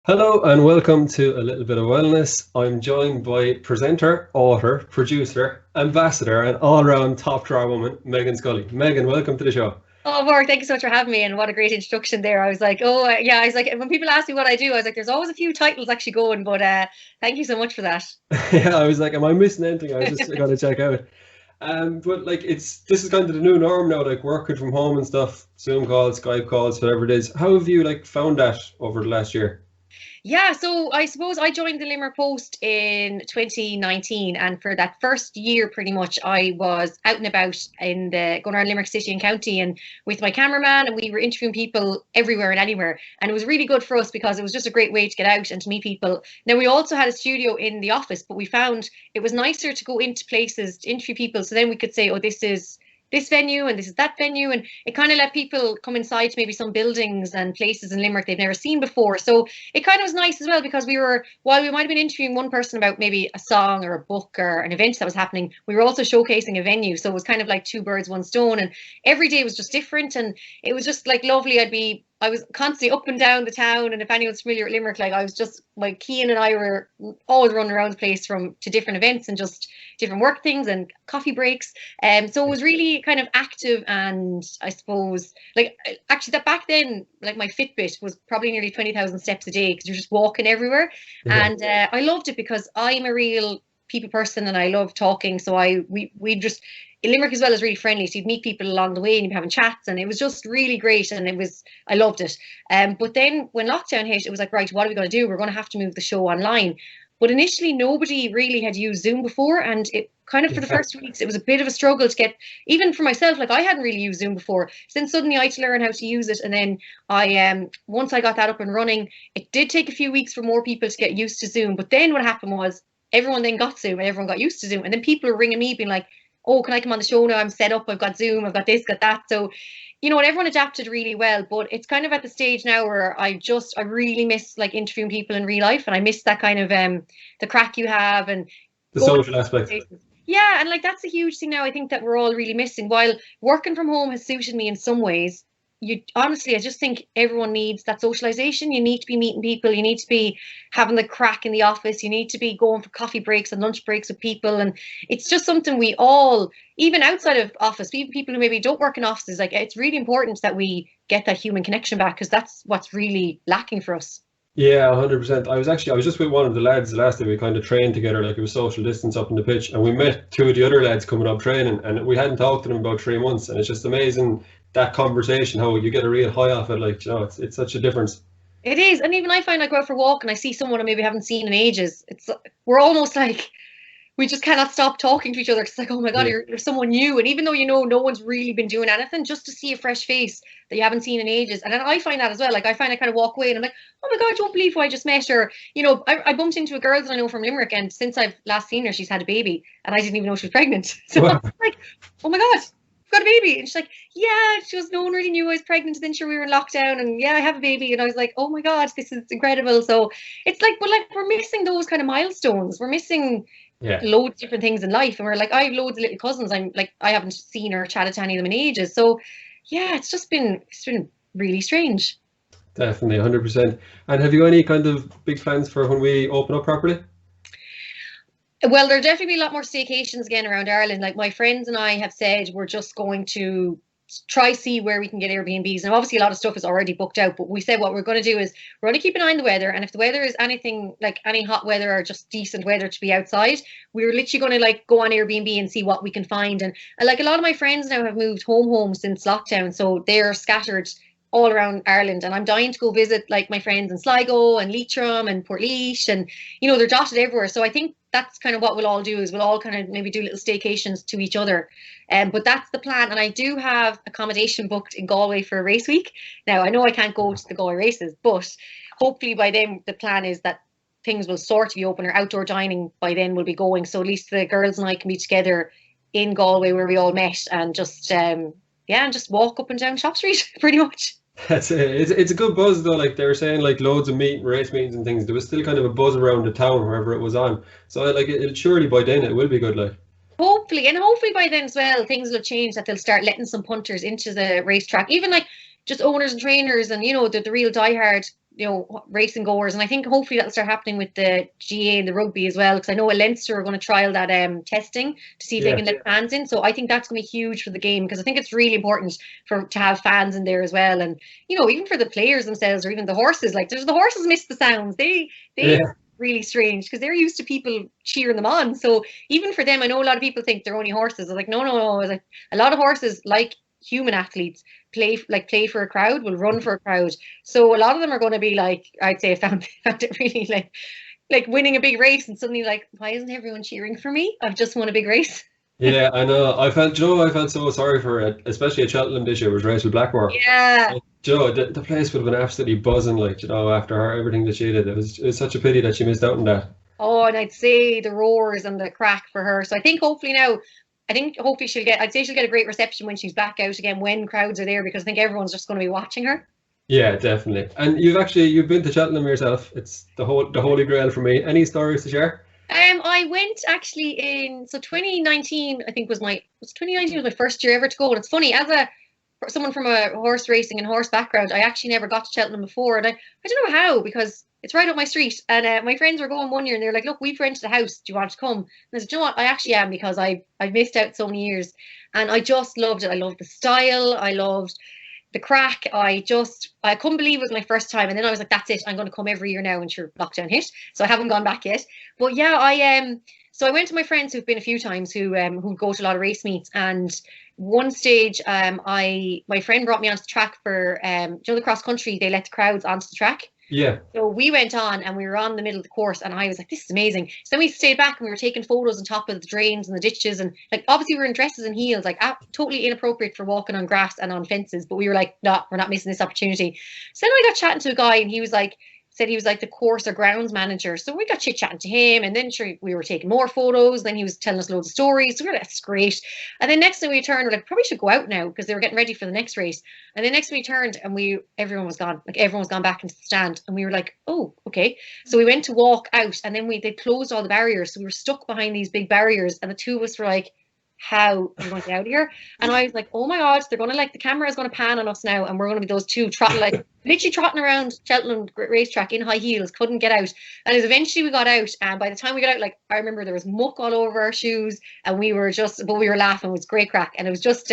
Hello and welcome to A Little Bit of Wellness. I'm joined by presenter, author, producer, ambassador, and all-round top drawer woman, Meghann Scully. Meghann, welcome to the show. Oh, Mark, thank you so much for having me, and what a great introduction there. I was like, yeah, I was like, when people ask me what I do, I was like, there's always a few titles actually going, but thank you so much for that. Yeah, I was like, am I missing anything? I was just going to check out. But like, this is kind of the new norm now, like working from home and stuff, Zoom calls, Skype calls, whatever it is. How have you like found that over the last year? Yeah, so I suppose I joined the Limerick Post in 2019, and for that first year, pretty much, I was out and about in the going around Limerick City and County, and with my cameraman, and we were interviewing people everywhere and anywhere, and it was really good for us because it was just a great way to get out and to meet people. Now we also had a studio in the office, but we found it was nicer to go into places to interview people, so then we could say, oh, this is this venue and this is that venue, and it kind of let people come inside to maybe some buildings and places in Limerick they've never seen before. So it kind of was nice as well, because we were, while we might have been interviewing one person about maybe a song or a book or an event that was happening, we were also showcasing a venue. So it was kind of like two birds, one stone, and every day was just different, and it was just like lovely. I was constantly up and down the town, and if anyone's familiar with Limerick, like I was just, like Cian and I were always running around the place from to different events and just different work things and coffee breaks. So it was really kind of active, and I suppose like actually that back then, like my Fitbit was probably nearly 20,000 steps a day because you're just walking everywhere, Yeah. and I loved it because I'm a real people person and I love talking. So we just Limerick as well is really friendly. So you'd meet people along the way and you'd be having chats, and it was just really great. And I loved it. But then when lockdown hit, it was like, right, what are we going to do? We're going to have to move the show online. But initially, nobody really had used Zoom before, and it kind of for the Yeah. first weeks, it was a bit of a struggle to get, even for myself. Like I hadn't really used Zoom before. Then suddenly I had to learn how to use it, and then once I got that up and running, it did take a few weeks for more people to get used to Zoom. But then what happened was everyone then got Zoom and everyone got used to Zoom, and then people were ringing me being like, oh, can I come on the show now? I'm set up. I've got Zoom. I've got this, got that. So, and everyone adapted really well. But it's kind of at the stage now where I really miss like interviewing people in real life, and I miss that kind of the crack you have and The going. social aspect. Yeah, and like that's a huge thing now. I think that we're all really missing. While working from home has suited me in some ways, you honestly, I just think everyone needs that socialization. You need to be meeting people. You need to be having the crack in the office. You need to be going for coffee breaks and lunch breaks with people. And it's just something we all, even outside of office, even people who maybe don't work in offices, like it's really important that we get that human connection back, because that's what's really lacking for us. Yeah, 100%. I was just with one of the lads the last day. We kind of trained together, like it was social distance up in the pitch, and we met two of the other lads coming up training, and we hadn't talked to them about 3 months, and it's just amazing that conversation, how you get a real high off it. Like, it's such a difference. It is. And even I find I go out for a walk and I see someone I maybe haven't seen in ages. We're almost like we just cannot stop talking to each other. It's like, oh my God, Yeah. you're someone new. And even though no one's really been doing anything, just to see a fresh face that you haven't seen in ages. And then I find that as well. Like I find I kind of walk away and I'm like, oh my God, I don't believe who I just met. Or, I bumped into a girl that I know from Limerick, and since I've last seen her, she's had a baby and I didn't even know she was pregnant. So I Wow. was like, oh my God, I've got a baby. And she's like, yeah, she was, no one really knew I was pregnant. And then sure, we were in lockdown, and yeah, I have a baby. And I was like, oh my God, this is incredible. So it's like, but like we're missing those kind of milestones. We're missing Yeah. loads of different things in life. And we're like, I have loads of little cousins. I'm like, I haven't seen or chatted to any of them in ages. So yeah, it's been really strange. Definitely, 100%. And have you any kind of big plans for when we open up properly? Well, there'll definitely be a lot more staycations again around Ireland. Like my friends and I have said, we're just going to try see where we can get Airbnbs. And obviously a lot of stuff is already booked out, but we said what we're going to do is we're going to keep an eye on the weather. And if the weather is anything like any hot weather or just decent weather to be outside, we're literally going to like go on Airbnb and see what we can find. And like a lot of my friends now have moved home since lockdown, so they're scattered all around Ireland, and I'm dying to go visit like my friends in Sligo and Leitrim and Portlaoise, and they're dotted everywhere. So I think that's kind of what we'll all do, is we'll all kind of maybe do little staycations to each other. But that's the plan. And I do have accommodation booked in Galway for a race week. Now I know I can't go to the Galway races, but hopefully by then the plan is that things will sort of be open, or outdoor dining by then will be going. So at least the girls and I can be together in Galway where we all met, and just yeah, and just walk up and down Shop Street pretty much. That's it. It's a good buzz though. Like they were saying, like loads of race meetings and things. There was still kind of a buzz around the town wherever it was on. So like it surely by then it will be good. Like Hopefully, and hopefully by then as well, things will have changed, that they'll start letting some punters into the racetrack, even like just owners and trainers, and the real diehard racing goers, and I think hopefully that'll start happening with the GA and the rugby as well, because I know at Leinster are going to trial that testing to see if they can let fans in. So I think that's going to be huge for the game, because I think it's really important to have fans in there as well, and even for the players themselves, or even the horses. Like the horses miss the sounds. They really strange, because they're used to people cheering them on. So even for them, I know a lot of people think they're only horses. I'm like, no. Like, a lot of horses, like human athletes, play for a crowd, will run for a crowd. So a lot of them are going to be like, I'd say, found it really like winning a big race, and suddenly like, why isn't everyone cheering for me? I've just won a big race. Yeah, I know. I felt so sorry for it, especially at Cheltenham this year with Rachel Blackmore. Yeah. Joe, the place would have been absolutely buzzing, like, after everything that she did. It was such a pity that she missed out on that. Oh, and I'd say the roars and the crack for her. So I think hopefully she'll get a great reception when she's back out again, when crowds are there, because I think everyone's just going to be watching her. Yeah, definitely. And you've been to Cheltenham yourself. It's the holy grail for me. Any stories to share? I went actually in 2019. I think 2019 was my first year ever to go. And it's funny, as someone from a horse racing and horse background, I actually never got to Cheltenham before, and I don't know how, because it's right up my street. And my friends were going one year, and they're like, "Look, we've rented a house. Do you want to come?" And I said, "You know what? I actually am, because I've missed out so many years, and I just loved it. I loved the style. I loved the crack. I couldn't believe it was my first time. And then I was like, that's it. I'm going to come every year now until lockdown hit. So I haven't gone back yet. But yeah, so I went to my friends who've been a few times, who go to a lot of race meets. And one stage, my friend brought me onto the track for the cross country. They let the crowds onto the track. Yeah. So we went on, and we were on the middle of the course, and I was like, this is amazing. So then we stayed back, and we were taking photos on top of the drains and the ditches, and like, obviously we were in dresses and heels, like totally inappropriate for walking on grass and on fences, but we were like, no, we're not missing this opportunity. So then I got chatting to a guy, and he said he was like the course or grounds manager. So we got chit-chatting to him, and then we were taking more photos. Then he was telling us loads of stories. So we were like, that's great. And then next thing we turned, we're like, probably should go out now, because they were getting ready for the next race. And then next we turned, and everyone was gone. Like, everyone was gone back into the stand. And we were like, oh, okay. So we went to walk out, and then they closed all the barriers. So we were stuck behind these big barriers, and the two of us were like, how are we going to get out of here? And I was like, oh my God, they're going to, the camera is going to pan on us now, and we're going to be those two literally trotting around Cheltenham racetrack in high heels, couldn't get out. And as eventually we got out, and by the time we got out, I remember there was muck all over our shoes, and we were laughing. It was great crack, and it was just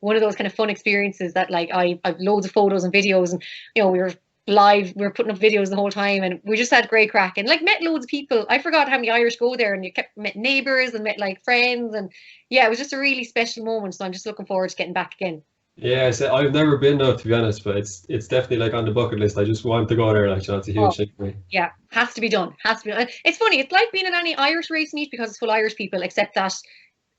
one of those kind of fun experiences that I've loads of photos and videos, and we were live, we were putting up videos the whole time, and we just had great crack, and met loads of people. I forgot how many Irish go there, and met neighbours and met friends, and yeah, it was just a really special moment. So I'm just looking forward to getting back again. Yeah, so I've never been though, to be honest, but it's definitely on the bucket list. I just want to go there, it's a huge thing for me. Yeah, has to be done. It's funny, it's like being at any Irish race meet, because it's full Irish people, except that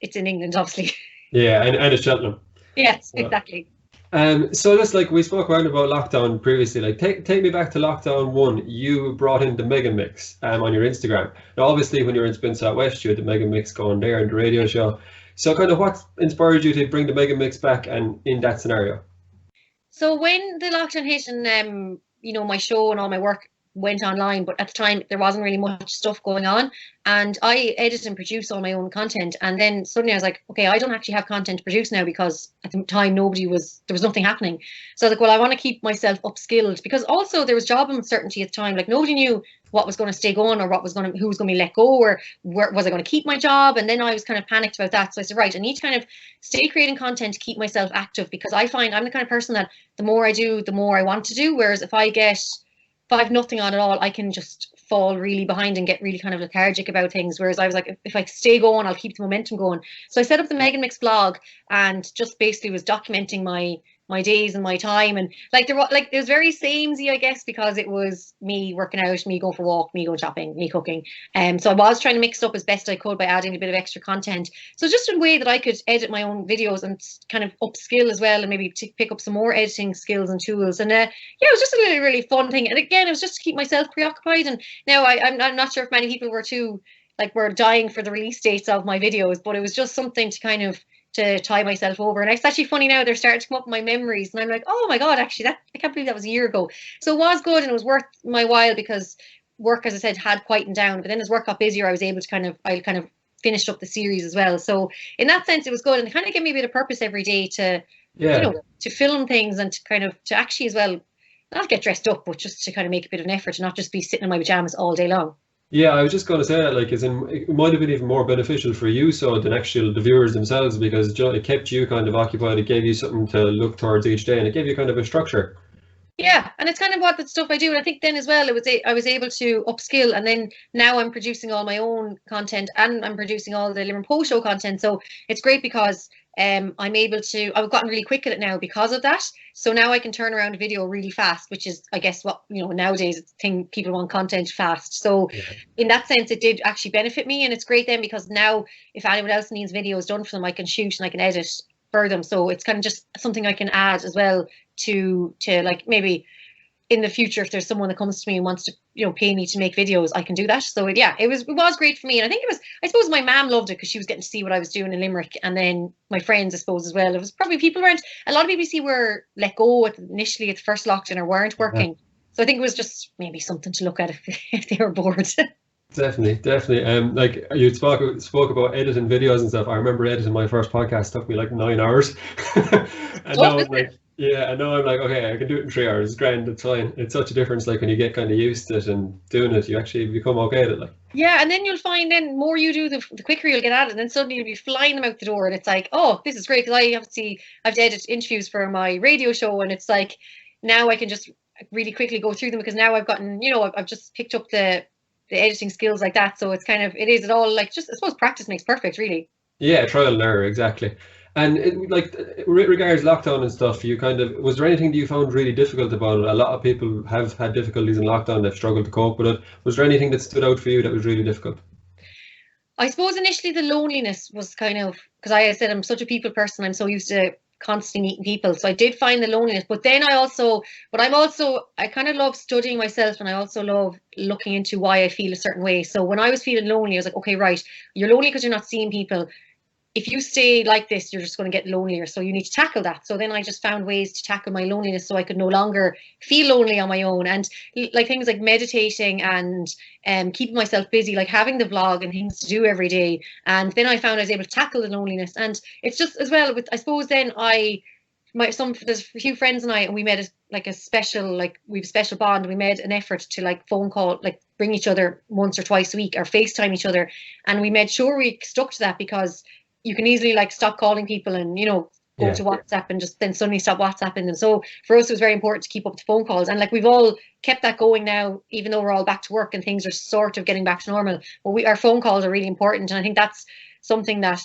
it's in England, obviously. Yeah, and it's Cheltenham. Yes, exactly. So just we spoke around about lockdown previously, take me back to lockdown 1. You brought in the Meghann mix on your Instagram. Now obviously when you were in Spin South West, you had the Meghann mix going there and the radio show. So kind of what inspired you to bring the Meghann mix back, and in that scenario? So when the lockdown hit, and my show and all my work went online, but at the time there wasn't really much stuff going on, and I edit and produce all my own content, and then suddenly I was like, okay, I don't actually have content to produce now, because at the time there was nothing happening. So I was like, well, I want to keep myself upskilled, because also there was job uncertainty at the time. Nobody knew what was going to stay going, or who was going to be let go, or was I going to keep my job? And then I was kind of panicked about that. So I said, right, I need to kind of stay creating content to keep myself active, because I find I'm the kind of person that the more I do, the more I want to do. Whereas if I have nothing on at all, I can just fall really behind and get really kind of lethargic about things. Whereas I was like, if I stay going, I'll keep the momentum going. So I set up the Meghann Mix blog, and just basically was documenting my days and my time, and it was very samey, I guess, because it was me working out, me going for a walk, me going shopping, me cooking. So I was trying to mix it up as best I could by adding a bit of extra content. So just a way that I could edit my own videos and kind of upskill as well, and maybe to pick up some more editing skills and tools. And it was just a really, really fun thing. And again, it was just to keep myself preoccupied. And now I'm not sure if many people were dying for the release dates of my videos, but it was just something to kind of to tie myself over. And it's actually funny now, they're starting to come up in my memories, and I'm like, oh my God, actually I can't believe that was a year ago. So it was good, and it was worth my while, because work, as I said, had quietened down. But then as work got busier, I was able to I finished up the series as well. So in that sense, it was good, and it kind of gave me a bit of purpose every day to to film things, and to actually as well not get dressed up, but just to kind of make a bit of an effort and not just be sitting in my pajamas all day long. Yeah, I was just going to say that, like, as in, it might have been even more beneficial for you so than actual the viewers themselves, because it kept you kind of occupied. It gave you something to look towards each day, and it gave you kind of a structure. Yeah, and it's kind of what the stuff I do. And I think then as well, I was able to upskill, and then now I'm producing all my own content and I'm producing all the Limerick Post Show content. So it's great because I'm able to. I've gotten really quick at it now because of that. So now I can turn around a video really fast, which is, I guess, what nowadays it's the thing, people want content fast. So in that sense, it did actually benefit me, and it's great then because now if anyone else needs videos done for them, I can shoot and I can edit for them. So it's kind of just something I can add as well to like maybe in the future if there's someone that comes to me and wants to pay me to make videos, I can do that. So yeah, it was great for me. And I think I suppose my mom loved it because she was getting to see what I was doing in Limerick, and then my friends I suppose as well. It was probably a lot of BBC were let go initially at the first lockdown or weren't working. So I think it was just maybe something to look at if they were bored. Definitely. Like you spoke about editing videos and stuff. I remember editing my first podcast. It took me like 9 hours. And now I'm like, yeah, I know. I'm like, okay, I can do it in 3 hours. It's grand. It's fine. It's such a difference. Like when you get kind of used to it and doing it, you actually become okay at it. Like. Yeah, and then you'll find then more you do, the quicker you'll get at it. And then suddenly you'll be flying them out the door, and it's like, oh, this is great because I've to edit interviews for my radio show, and it's like now I can just really quickly go through them because now I've gotten, I've just picked up the editing skills like that. So it's kind of, it all like just, I suppose practice makes perfect, really. Yeah, trial and error, exactly. And like regards lockdown and stuff, was there anything that you found really difficult about it? A lot of people have had difficulties in lockdown, they've struggled to cope with it. Was there anything that stood out for you that was really difficult? I suppose initially the loneliness was kind of, because I said I'm such a people person, I'm so used to constantly meeting people, so I did find the loneliness. But then I kind of love studying myself, and I also love looking into why I feel a certain way. So when I was feeling lonely, I was like, okay, right, you're lonely because you're not seeing people. If you stay like this, you're just going to get lonelier. So you need to tackle that. So then I just found ways to tackle my loneliness so I could no longer feel lonely on my own. And like things like meditating and keeping myself busy, like having the vlog and things to do every day. And then I found I was able to tackle the loneliness. And it's just as well with, I suppose then there's a few friends and I, and we made we have a special bond. We made an effort to like phone call, like bring each other once or twice a week or FaceTime each other. And we made sure we stuck to that because you can easily like stop calling people and, go to WhatsApp and just then suddenly stop WhatsApping them. So for us, it was very important to keep up the phone calls. And like we've all kept that going now, even though we're all back to work and things are sort of getting back to normal. But our phone calls are really important. And I think that's something that,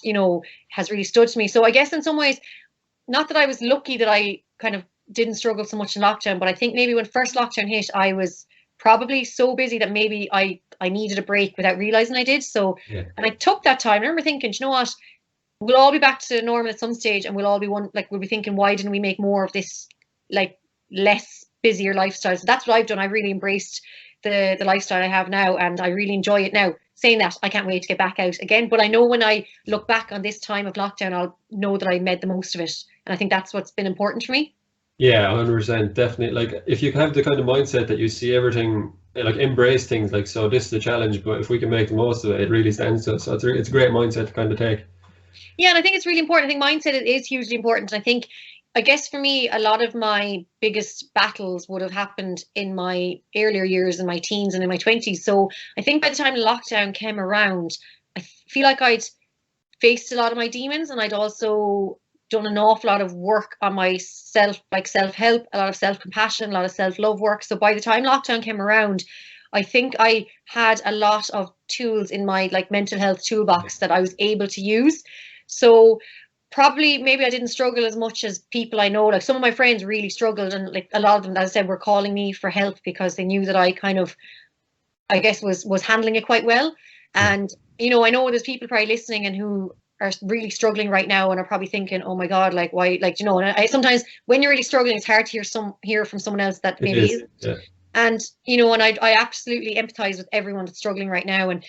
has really stood to me. So I guess in some ways, not that I was lucky that I kind of didn't struggle so much in lockdown, but I think maybe when first lockdown hit, I was probably so busy that maybe I needed a break without realizing I did. So, and I took that time. I remember thinking, you know what? We'll all be back to normal at some stage, and we'll be thinking, why didn't we make more of this, like, less busier lifestyle? So that's what I've done. I really embraced the lifestyle I have now, and I really enjoy it now. Saying that, I can't wait to get back out again. But I know when I look back on this time of lockdown, I'll know that I made the most of it. And I think that's what's been important for me. Yeah, 100%, definitely. Like, if you have the kind of mindset that you see everything, like embrace things, like, so this is the challenge, but if we can make the most of it, it really stands to us. So it's a great mindset to kind of take. Yeah, and I think it's really important. I think mindset is hugely important. I guess for me, a lot of my biggest battles would have happened in my earlier years, in my teens and in my 20s. So I think by the time lockdown came around, I feel like I'd faced a lot of my demons, and I'd also done an awful lot of work on myself, like self-help, a lot of self-compassion, a lot of self-love work. So by the time lockdown came around, I think I had a lot of tools in my like mental health toolbox that I was able to use. So probably maybe I didn't struggle as much as people I know. Like some of my friends really struggled, and like a lot of them, as I said, were calling me for help because they knew that I kind of, I guess, was handling it quite well. And I know there's people probably listening and who are really struggling right now and are probably thinking, oh my God, like why, like, and I sometimes when you're really struggling, it's hard to hear from someone else that maybe isn't. Yeah. And and I absolutely empathize with everyone that's struggling right now. And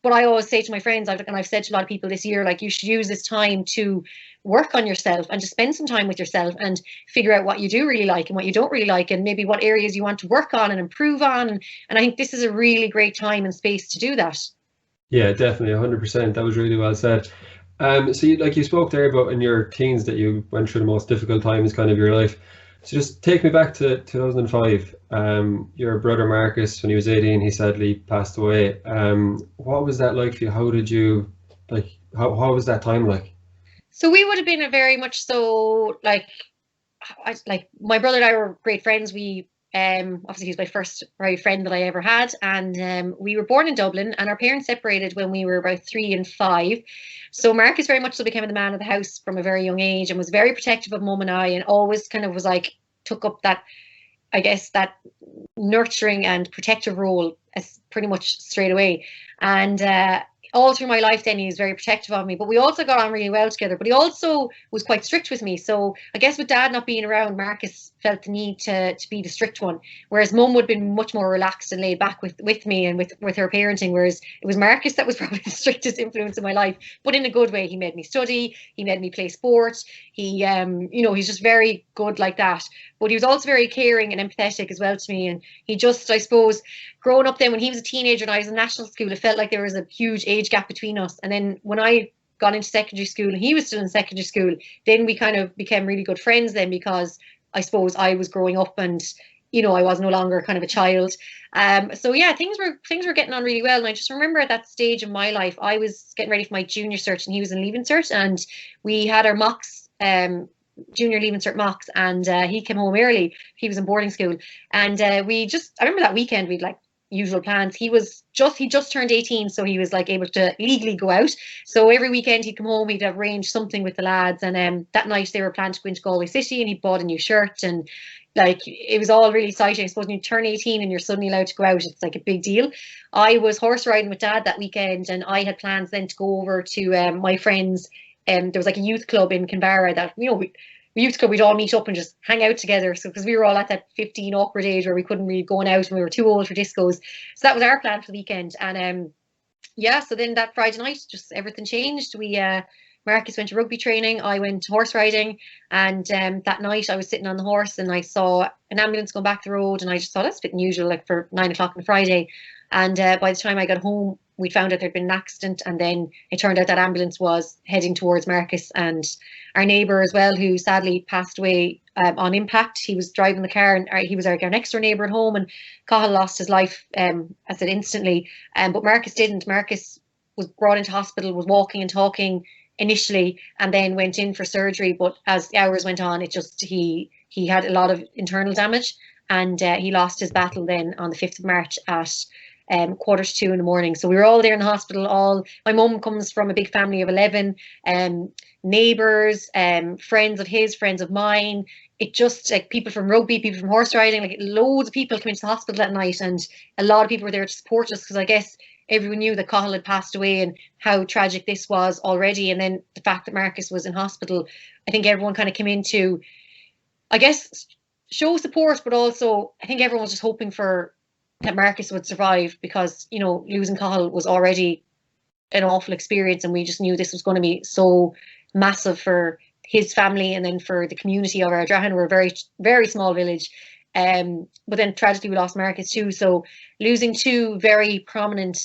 what I always say to my friends, I've said to a lot of people this year, like, you should use this time to work on yourself and just spend some time with yourself and figure out what you do really like and what you don't really like, and maybe what areas you want to work on and improve on. And I think this is a really great time and space to do that. Yeah, definitely, 100%. That was really well said. So you spoke there about in your teens that you went through the most difficult times kind of your life. So just take me back to 2005. Your brother Marcus, when he was 18, he sadly passed away. What was that like for you? How did you, like, how was that time like? So we would have been a very much so like my brother and I were great friends. We obviously he was my first right friend that I ever had, and we were born in Dublin, and our parents separated when we were about 3 and 5. So Marcus very much so became the man of the house from a very young age, and was very protective of mum and I, and always kind of was like took up that, I guess, that nurturing and protective role as pretty much straight away. And all through my life then he was very protective of me, but we also got on really well together, but he also was quite strict with me. So I guess with dad not being around, Marcus felt the need to be the strict one, whereas mum would have been much more relaxed and laid back with me and with her parenting, whereas it was Marcus that was probably the strictest influence in my life, but in a good way. He made me study, he made me play sport, he he's just very good like that, but he was also very caring and empathetic as well to me. And he just, I suppose, growing up then when he was a teenager and I was in national school, it felt like there was a huge age gap between us. And then when I got into secondary school and he was still in secondary school, then we kind of became really good friends then, because I suppose I was growing up and I was no longer kind of a child. So yeah, things were getting on really well. And I just remember at that stage in my life, I was getting ready for my junior cert and he was in leaving cert, and we had our mocks, junior leaving cert mocks, and he came home early. He was in boarding school, and I remember that weekend we'd like usual plans. He just turned 18, so he was like able to legally go out. So every weekend he'd come home, he'd have arranged something with the lads, and that night they were planning to go into Galway City, and he bought a new shirt, and like it was all really exciting. I suppose when you turn 18 and you're suddenly allowed to go out, it's like a big deal. I was horse riding with dad that weekend, and I had plans then to go over to my friends. There was like a youth club in Kinvara that youth club, we'd all meet up and just hang out together. So because we were all at that 15 awkward age where we couldn't really go out and we were too old for discos. So that was our plan for the weekend. And so then that Friday night, just everything changed. Marcus went to rugby training, I went horse riding, and that night I was sitting on the horse and I saw an ambulance going back the road, and I just thought that's a bit unusual, like for 9 o'clock on Friday. And by the time I got home, we found out there'd been an accident, and then it turned out that ambulance was heading towards Marcus. And our neighbour as well, who sadly passed away on impact, he was driving the car, and he was our next door neighbour at home, and Cahill lost his life, I said, instantly. But Marcus didn't. Marcus was brought into hospital, was walking and talking initially, and then went in for surgery. But as the hours went on, he had a lot of internal damage, and he lost his battle then on the 5th of March at 1:45 in the morning. So we were all there in the hospital. My mum comes from a big family of 11, neighbours, friends of his, friends of mine. It just, like, people from rugby, people from horse riding, like loads of people came into the hospital that night, and a lot of people were there to support us, because I guess everyone knew that Cahill had passed away and how tragic this was already. And then the fact that Marcus was in hospital, I think everyone kind of came in to, I guess, show support, but also I think everyone was just hoping for that Marcus would survive, because losing Cahill was already an awful experience, and we just knew this was going to be so massive for his family and then for the community of our Drahan. We're a very, very small village, but then tragically we lost Marcus too. So losing two very prominent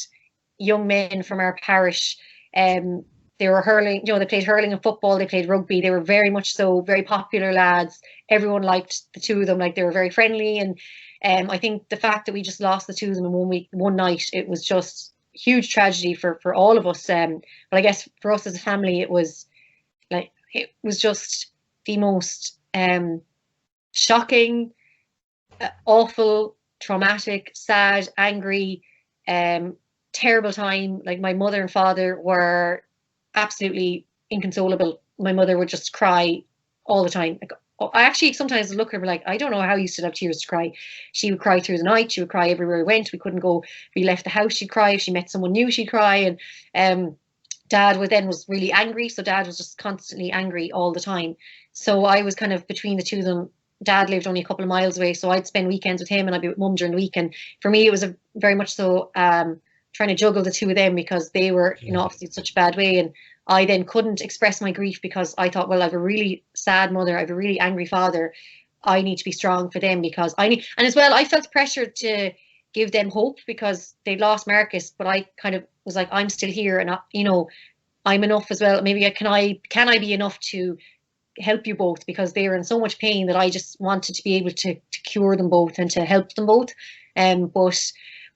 young men from our parish, they were hurling, they played hurling and football, they played rugby, they were very much so very popular lads. Everyone liked the two of them, like they were very friendly. And I think the fact that we just lost the two of them in one night, it was just huge tragedy for all of us. But I guess for us as a family, it was just the most shocking, awful, traumatic, sad, angry, terrible time. Like, my mother and father were absolutely inconsolable. My mother would just cry all the time. Like, I actually sometimes look at her like, I don't know how you still have tears to cry. She would cry through the night. She would cry everywhere we went. We couldn't go. If we left the house, she'd cry. If she met someone new, she'd cry. And Dad was really angry. So Dad was just constantly angry all the time. So I was kind of between the two of them. Dad lived only a couple of miles away, so I'd spend weekends with him and I'd be with Mum during the week. And for me, it was very much so trying to juggle the two of them, because they were, obviously in such a bad way. And I then couldn't express my grief, because I thought, well, I have a really sad mother, I have a really angry father. I need to be strong for them, because and as well, I felt pressure to give them hope, because they lost Marcus, but I kind of was like, I'm still here, and I'm enough as well. Maybe can I be enough to help you both, because they were in so much pain that I just wanted to be able to cure them both and to help them both.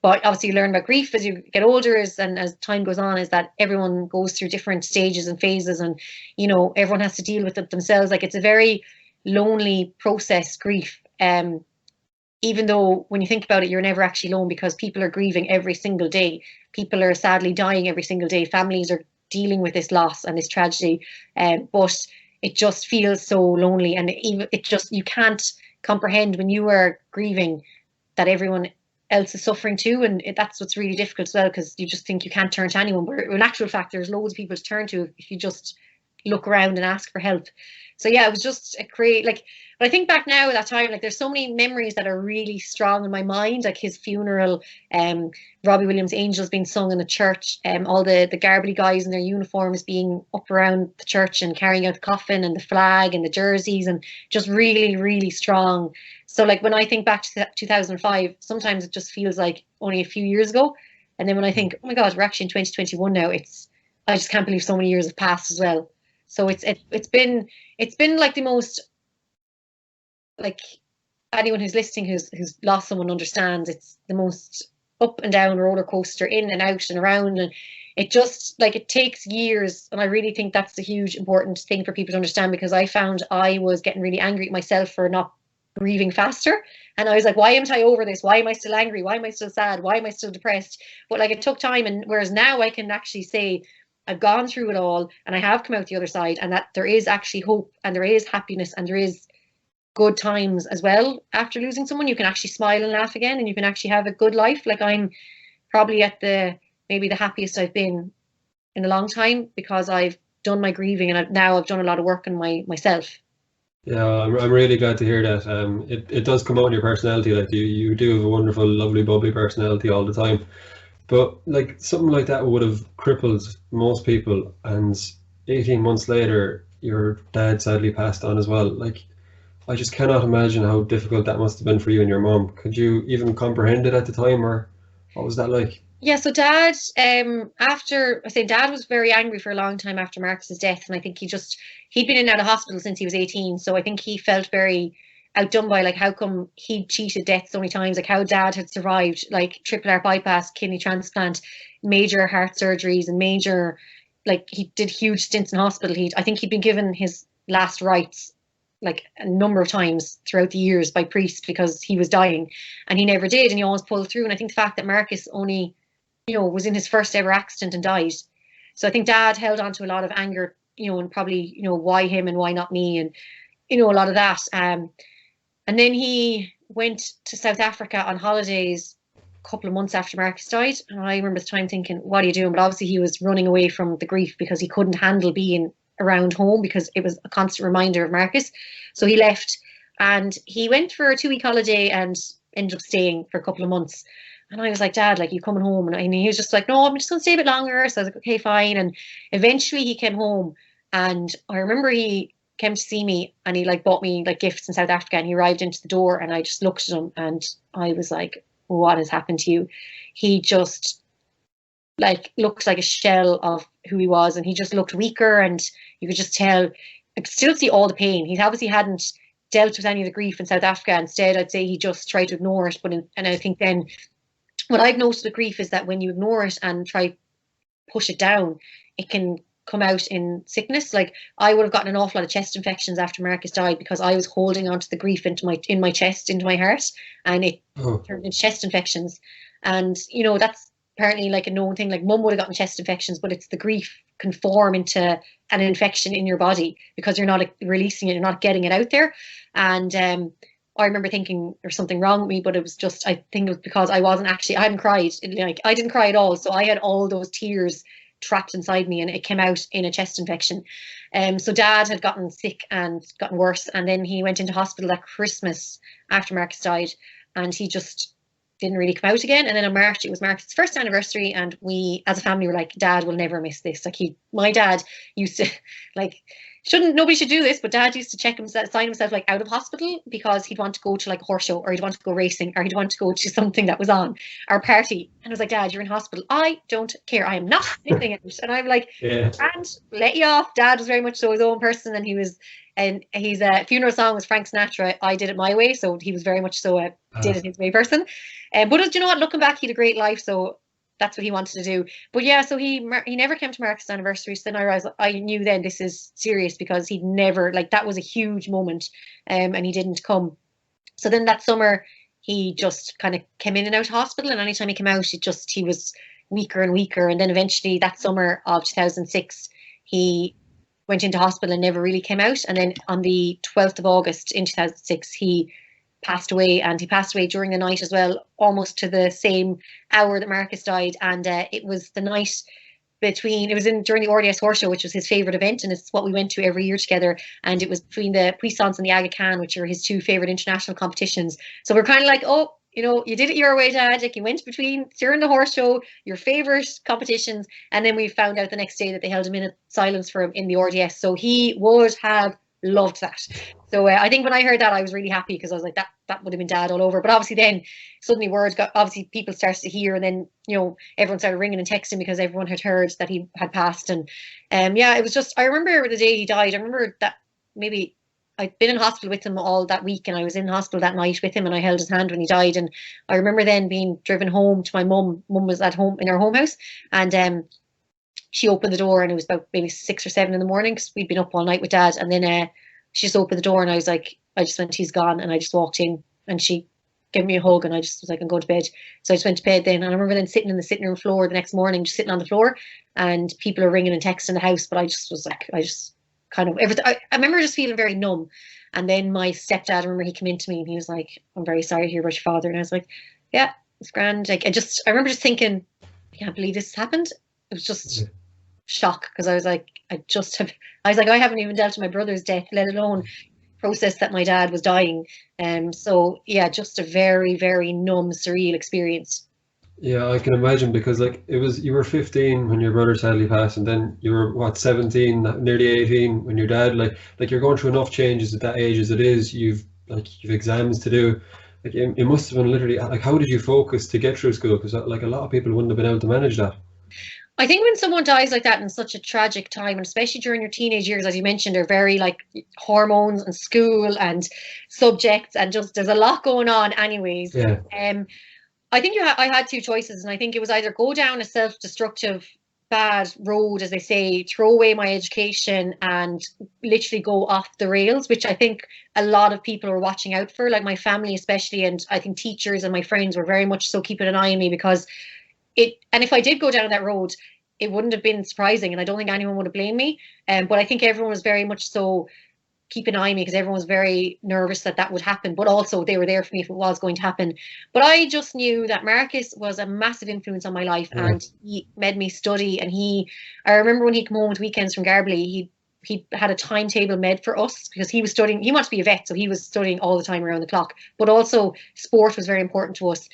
But obviously you learn about grief as you get older, and as time goes on, is that everyone goes through different stages and phases, and you know, everyone has to deal with it themselves. Like, it's a very lonely process, grief. Even though when you think about it, you're never actually alone, because people are grieving every single day. People are sadly dying every single day. Families are dealing with this loss and this tragedy. But it just feels so lonely, and you can't comprehend when you are grieving that everyone else is suffering too, and that's what's really difficult as well, because you just think you can't turn to anyone, but in actual fact there's loads of people to turn to if you just look around and ask for help. So yeah, it was just a great, like, but I think back now at that time, like, there's so many memories that are really strong in my mind, like his funeral, Robbie Williams' Angels being sung in the church, all the Garbly guys in their uniforms being up around the church and carrying out the coffin and the flag and the jerseys, and just really, really strong. So like, when I think back to 2005, sometimes it just feels like only a few years ago. And then when I think, oh my God, we're actually in 2021 now, I just can't believe so many years have passed as well. So it's been like the most, like, anyone who's listening who's lost someone understands, it's the most up and down roller coaster, in and out and around, and it just, like, it takes years. And I really think that's the huge important thing for people to understand, because I found I was getting really angry at myself for not grieving faster, and I was like, why am I over this? Why am I still angry? Why am I still sad? Why am I still depressed? But like, it took time, and whereas now I can actually say I've gone through it all and I have come out the other side, and that there is actually hope, and there is happiness, and there is good times as well. After losing someone, you can actually smile and laugh again, and you can actually have a good life. Like, I'm probably at maybe the happiest I've been in a long time, because I've done my grieving, and now I've done a lot of work on myself. Yeah, I'm really glad to hear that. It does come out in your personality. Like, you do have a wonderful, lovely, bubbly personality all the time. But like, something like that would have crippled most people, and 18 months later, your dad sadly passed on as well. Like, I just cannot imagine how difficult that must have been for you and your mom. Could you even comprehend it at the time, or what was that like? Yeah, so Dad, Dad was very angry for a long time after Marcus's death, and I think he'd been in and out of hospital since he was 18, so I think he felt very outdone by, like, how come he'd cheated death so many times, like how Dad had survived, like, triple heart bypass, kidney transplant, major heart surgeries, and major, like, he did huge stints in hospital. I think he'd been given his last rites like a number of times throughout the years by priests, because he was dying, and he never did, and he always pulled through. And I think the fact that Marcus only, was in his first ever accident and died. So I think Dad held on to a lot of anger, and probably, why him and why not me, and, a lot of that. And then he went to South Africa on holidays a couple of months after Marcus died. And I remember at the time thinking, what are you doing? But obviously he was running away from the grief, because he couldn't handle being around home, because it was a constant reminder of Marcus. So he left, and he went for a 2-week holiday and ended up staying for a couple of months. And I was like, Dad, like, you coming home? And he was just like, no, I'm just going to stay a bit longer. So I was like, okay, fine. And eventually he came home, and I remember he came to see me, and he, like, bought me, like, gifts in South Africa, and he arrived into the door, and I just looked at him, and I was like, what has happened to you? He just, like, looked like a shell of who he was, and he just looked weaker, and you could just tell, I could still see all the pain. He obviously hadn't dealt with any of the grief in South Africa. Instead, I'd say he just tried to ignore it. And I think then what I've noticed with grief is that when you ignore it and try push it down, it can come out in sickness. Like, I would have gotten an awful lot of chest infections after Marcus died, because I was holding on to the grief in my chest, into my heart, and it turned into chest infections. And that's apparently like a known thing. Like, Mum would have gotten chest infections, but it's the grief can form into an infection in your body, because you're not releasing it, you're not getting it out there. And I remember thinking there's something wrong with me, but it was just, I think it was because I hadn't cried. Like, I didn't cry at all. So I had all those tears trapped inside me, and it came out in a chest infection. So Dad had gotten sick and gotten worse. And then he went into hospital that Christmas after Marcus died, and he just didn't really come out again. And then in March, it was Marcus' first anniversary, and we as a family were like, Dad will never miss this. Like, my dad used to, like, nobody should do this, but Dad used to check himself, sign himself like out of hospital because he'd want to go to like a horse show, or he'd want to go racing, or he'd want to go to something that was on, our party. And I was like, Dad, you're in hospital. I don't care. I am not missing it. And I'm like, and let you off. Dad was very much so his own person, and his funeral song was Frank Sinatra, I Did It My Way. So he was very much so did it his way person. But you know what, looking back, he had a great life. So that's what he wanted to do. But yeah, so he never came to Marcus' anniversary. So then I knew then this is serious, because he'd never, like, that was a huge moment, and he didn't come. So then that summer, he just kind of came in and out of hospital, and anytime he came out, he was weaker and weaker. And then eventually that summer of 2006, he went into hospital and never really came out. And then on the 12th of August in 2006, he passed away, and he passed away during the night as well, almost to the same hour that Marcus died. And it was the night during the RDS Horse Show, which was his favourite event, and it's what we went to every year together. And it was between the Puissance and the Aga Khan, which are his two favourite international competitions. So we're kind of like, oh, you know, you did it your way, Dad. Like, you went during the horse show, your favourite competitions. And then we found out the next day that they held a minute silence for him in the RDS. So he would have loved that. So I think when I heard that, I was really happy, because I was like, that would have been Dad all over. But obviously then suddenly people started to hear, and then, you know, everyone started ringing and texting, because everyone had heard that he had passed. And yeah, it was just, I remember the day he died. I remember that maybe I'd been in hospital with him all that week, and I was in hospital that night with him, and I held his hand when he died. And I remember then being driven home to my mum. Mum was at home in her home house, and she opened the door, and it was about maybe 6 or 7 in the morning, because we'd been up all night with Dad. And then she just opened the door, and I was like, I just went, he's gone. And I just walked in, and she gave me a hug, and I just was like, I'm going to bed. So I just went to bed then. And I remember then sitting in the sitting room floor the next morning, just sitting on the floor, and people are ringing and texting the house. But I just was like, I remember just feeling very numb. And then my stepdad, I remember he came in to me, and he was like, I'm very sorry to hear about your father. And I was like, yeah, it's grand. Like, I remember just thinking, I can't believe this happened. It was just shock, because I was like, I haven't even dealt with my brother's death, let alone process that my dad was dying. So yeah, just a very, very numb, surreal experience. Yeah, I can imagine, because like you were 15 when your brother sadly passed, and then you were 17, nearly 18 when your dad, like you're going through enough changes at that age as it is. You've exams to do. Like, it must have been literally, like, how did you focus to get through school? Because like a lot of people wouldn't have been able to manage that. I think when someone dies like that in such a tragic time, and especially during your teenage years, as you mentioned, are very like hormones and school and subjects, and just there's a lot going on anyways. Yeah. I think I had two choices, and I think it was either go down a self-destructive bad road, as they say, throw away my education and literally go off the rails, which I think a lot of people were watching out for, like my family especially, and I think teachers and my friends were very much so keeping an eye on me, because and if I did go down that road, it wouldn't have been surprising, and I don't think anyone would have blamed me. But I think everyone was very much so keeping an eye on me, because everyone was very nervous that would happen, but also they were there for me if it was going to happen. But I just knew that Marcus was a massive influence on my life, and he made me study. And I remember when he'd come home with weekends from Garbally, he had a timetable made for us, because he was studying, he wanted to be a vet, so he was studying all the time around the clock, but also sport was very important to us.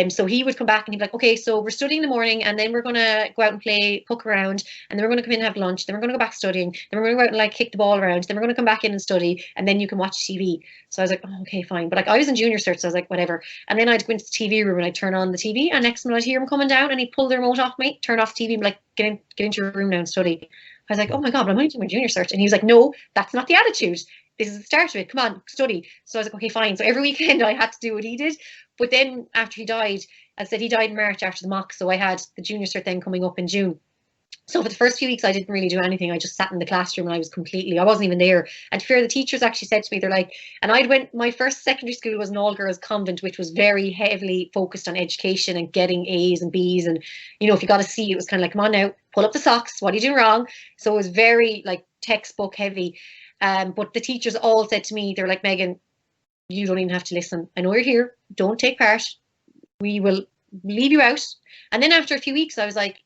So he would come back and he'd be like, okay, so we're studying in the morning, and then we're going to go out and play puck around, and then we're going to come in and have lunch, then we're going to go back studying, then we're going to go out and like kick the ball around, then we're going to come back in and study, and then you can watch TV. So I was like, oh, okay, fine. But like, I was in junior cert, so I was like, whatever. And then I'd go into the TV room and I'd turn on the TV, and next minute I'd hear him coming down, and he'd pull the remote off me, turn off the TV, and be like, get into your room now and study. I was like, oh my God, but I'm only doing my junior cert. And he was like, no, that's not the attitude. This is the start of it. Come on, study. So I was like, okay, fine. So every weekend I had to do what he did. But then after he died, I said he died in March after the mock. So I had the junior cert then coming up in June. So for the first few weeks, I didn't really do anything. I just sat in the classroom, and I wasn't even there. And to be fair, the teachers actually said to me, they're like, and my first secondary school was an all-girls convent, which was very heavily focused on education and getting A's and B's. And, you know, if you got a C, it was kind of like, come on now, pull up the socks. What are you doing wrong? So it was very like textbook heavy. But the teachers all said to me, they're like, Meghann, you don't even have to listen. I know you're here. Don't take part. We will leave you out. And then after a few weeks, I was like,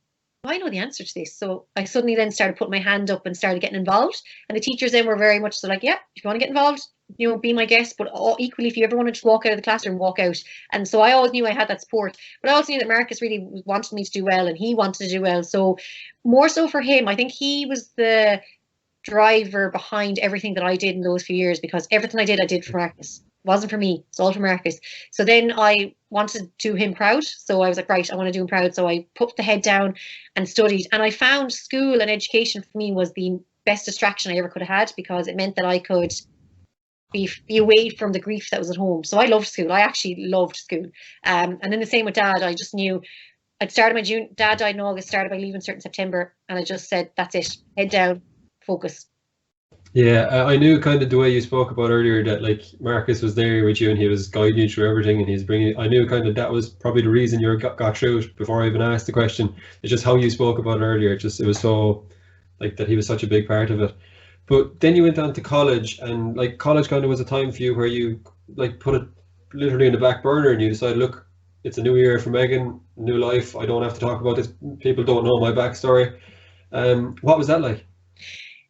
I know the answer to this. So I suddenly then started putting my hand up and started getting involved. And the teachers then were very much so like, yeah, if you want to get involved, you know, be my guest. But equally, if you ever want to just walk out of the classroom, walk out. And so I always knew I had that support. But I also knew that Marcus really wanted me to do well, and he wanted to do well. So more so for him, I think he was the driver behind everything that I did in those few years, because everything I did for Marcus. It wasn't for me. It's all for Marcus. So then I wanted to do him proud. So I was like, right, I want to do him proud. So I put the head down and studied. And I found school and education for me was the best distraction I ever could have had, because it meant that I could be away from the grief that was at home. So I loved school. I actually loved school. And then the same with Dad. I just knew I'd started my June. Dad died in August, started my leaving cert in September. And I just said, that's it. Head down, focus. Yeah, I knew kind of the way you spoke about earlier that like Marcus was there with you and he was guiding you through everything and he's bringing. I knew kind of that was probably the reason you got through it before I even asked the question. It's just how you spoke about it earlier. It was so like that he was such a big part of it. But then you went on to college, and like college kind of was a time for you where you like put it literally in the back burner and you decided, look, it's a new year for Meghann, new life. I don't have to talk about this. People don't know my backstory. What was that like?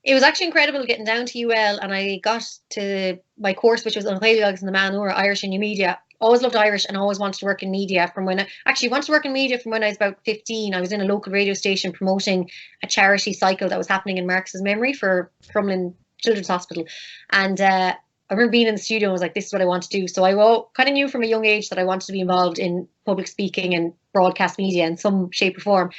It was actually incredible getting down to UL, and I got to my course, which was on Gaelic and the Manor, Irish and New Media. Always loved Irish and always wanted to work in media from when I actually wanted to work in media from when I was about 15. I was in a local radio station promoting a charity cycle that was happening in Marcus's memory for Crumlin Children's Hospital. And I remember being in the studio and I was like, this is what I want to do. So I kind of knew from a young age that I wanted to be involved in public speaking and broadcast media in some shape or form.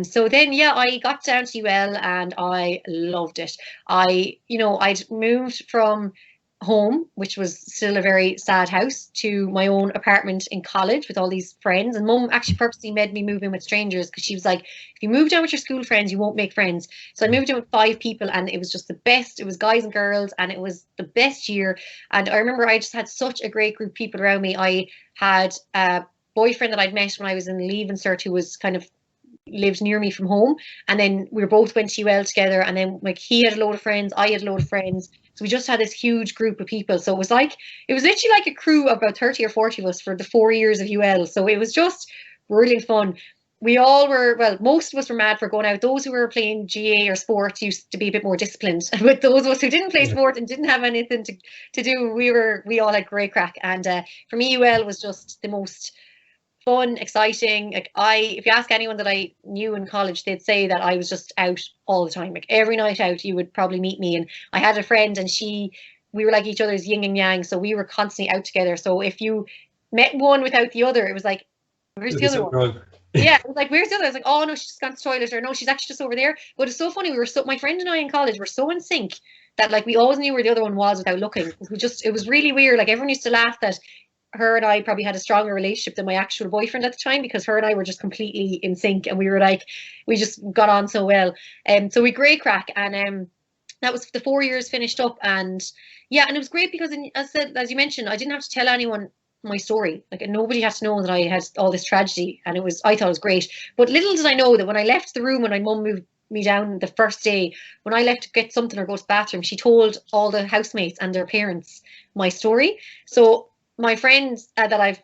So then, yeah, I got down to UL and I loved it. I'd moved from home, which was still a very sad house, to my own apartment in college with all these friends. And Mum actually purposely made me move in with strangers, because she was like, if you move down with your school friends, you won't make friends. So I moved in with 5 people and it was just the best. It was guys and girls and it was the best year. And I remember I just had such a great group of people around me. I had a boyfriend that I'd met when I was in leaving cert who was kind of lived near me from home, and then we both went to UL together, and then like he had a load of friends, I had a load of friends, so we just had this huge group of people. So it was literally like a crew of about 30 or 40 of us for the 4 years of UL. So it was just brilliant fun. We all were, well, most of us were mad for going out. Those who were playing GA or sport used to be a bit more disciplined, but those of us who didn't play sport and didn't have anything to do, we all had great crack. And for me, UL was just the most fun, exciting. Like if you ask anyone that I knew in college, they'd say that I was just out all the time. Like every night out, you would probably meet me. And I had a friend, and we were like each other's yin and yang, so we were constantly out together. So if you met one without the other, it was like, where's the other one? Yeah, it was like, where's the other? I was like, oh no, she's gone to the toilet, or no, she's actually just over there. But it's so funny. My friend and I in college were so in sync that like we always knew where the other one was without looking. It was really weird. Like everyone used to laugh that her and I probably had a stronger relationship than my actual boyfriend at the time, because her and I were just completely in sync, and we just got on so well. So we great crack, and that was the 4 years finished up, and yeah, and it was great because, as you mentioned, I didn't have to tell anyone my story. Like nobody had to know that I had all this tragedy, and I thought it was great. But little did I know that when I left the room, when my mum moved me down the first day, when I left to get something or go to the bathroom, she told all the housemates and their parents my story. So my friends that I've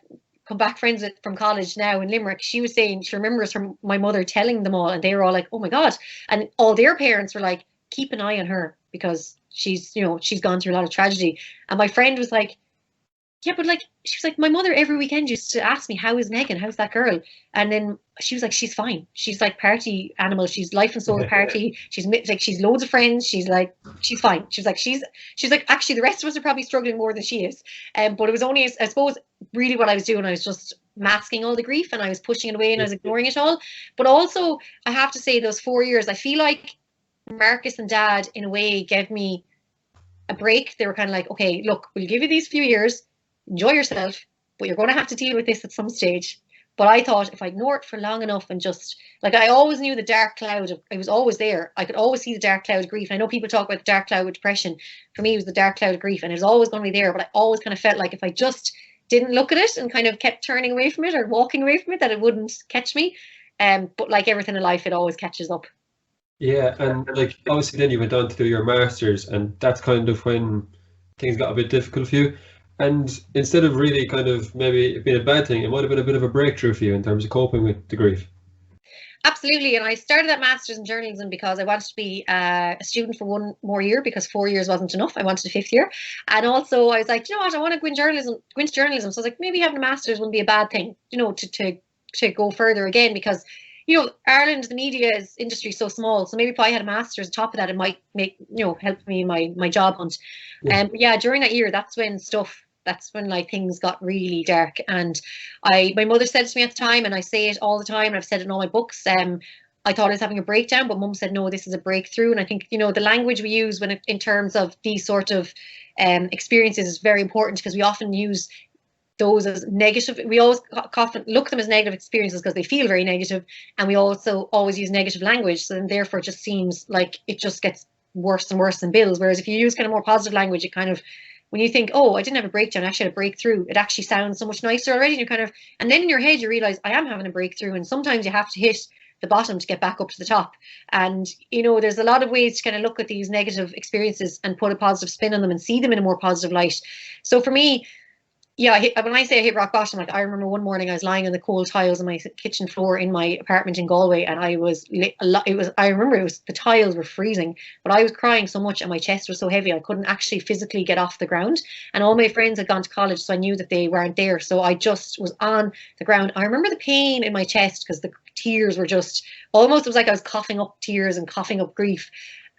come back friends with from college now in Limerick, she was saying she remembers my mother telling them all, and they were all like, oh my God. And all their parents were like, keep an eye on her because she's gone through a lot of tragedy. And my friend was like, yeah, but like, she was like, my mother every weekend used to ask me, how is Meghann? How's that girl? And then she was like, she's fine. She's like party animal. She's life and soul party. She's loads of friends. She's like, she's fine. She was like, she's like, actually, the rest of us are probably struggling more than she is. But it was only, I suppose, really what I was doing. I was just masking all the grief and I was pushing it away and I was ignoring it all. But also, I have to say, those 4 years, I feel like Marcus and Dad, in a way, gave me a break. They were kind of like, okay, look, we'll give you these few years. Enjoy yourself, but you're going to have to deal with this at some stage. But I thought if I ignore it for long enough and just, like, I always knew the dark cloud, it was always there. I could always see the dark cloud of grief. And I know people talk about the dark cloud with depression. For me, it was the dark cloud of grief, and it was always going to be there. But I always kind of felt like if I just didn't look at it and kind of kept turning away from it or walking away from it, that it wouldn't catch me. But like everything in life, it always catches up. Yeah, and like obviously then you went on to do your masters, and that's kind of when things got a bit difficult for you. And instead of really kind of maybe it being a bad thing, it might have been a bit of a breakthrough for you in terms of coping with the grief. Absolutely. And I started that master's in journalism because I wanted to be a student for 1 more year, because 4 years wasn't enough. I wanted a 5th year. And also I was like, you know what, I want to go into journalism. So I was like, maybe having a master's wouldn't be a bad thing, to go further again, because you know, Ireland, the media industry is so small. So maybe if I had a master's on top of that, it might make, you know, help me in my job hunt. And yeah, during that year, that's when like things got really dark. And my mother said it to me at the time, and I say it all the time, and I've said it in all my books. I thought I was having a breakdown, but Mum said, no, this is a breakthrough. And I think, you know, the language we use in terms of these sort of experiences is very important, because we often use those as negative. We always often look at them as negative experiences because they feel very negative, and we also always use negative language. So then therefore it just seems like it just gets worse and worse and builds. Whereas if you use kind of more positive language, it kind of, when you think, oh, I didn't have a breakdown, I actually had a breakthrough, it actually sounds so much nicer already. And then in your head you realize, I am having a breakthrough, and sometimes you have to hit the bottom to get back up to the top. And you know, there's a lot of ways to kind of look at these negative experiences and put a positive spin on them and see them in a more positive light. So for me, yeah, when I say I hit rock bottom, like I remember one morning I was lying on the cold tiles on my kitchen floor in my apartment in Galway, and I remember the tiles were freezing, but I was crying so much and my chest was so heavy I couldn't actually physically get off the ground. And all my friends had gone to college, so I knew that they weren't there. So I just was on the ground. I remember the pain in my chest because the tears were just almost, it was like I was coughing up tears and coughing up grief.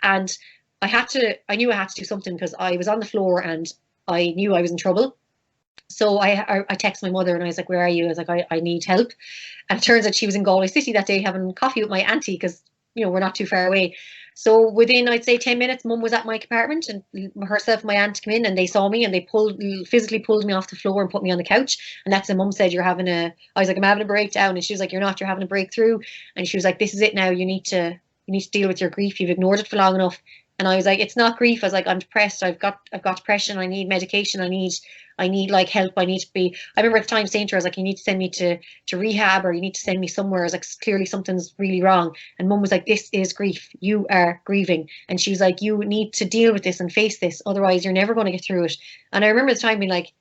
And I knew I had to do something, because I was on the floor and I knew I was in trouble. So I texted my mother and I was like, where are you? I was like, I need help. And it turns out she was in Galway City that day having coffee with my auntie, because, you know, we're not too far away. So within, I'd say 10 minutes, Mum was at my apartment, and herself and my aunt came in and they saw me and they physically pulled me off the floor and put me on the couch. And that's when Mum said, I was like, I'm having a breakdown. And she was like, you're not, you're having a breakthrough. And she was like, this is it now. You need to deal with your grief. You've ignored it for long enough. And I was like, it's not grief. I was like, I'm depressed. I've got depression. I need medication. I need like help. I remember at the time saying to her, I was like, you need to send me to rehab, or you need to send me somewhere. I was like, clearly something's really wrong. And Mum was like, this is grief. You are grieving. And she was like, you need to deal with this and face this. Otherwise you're never going to get through it. And I remember at the time being like,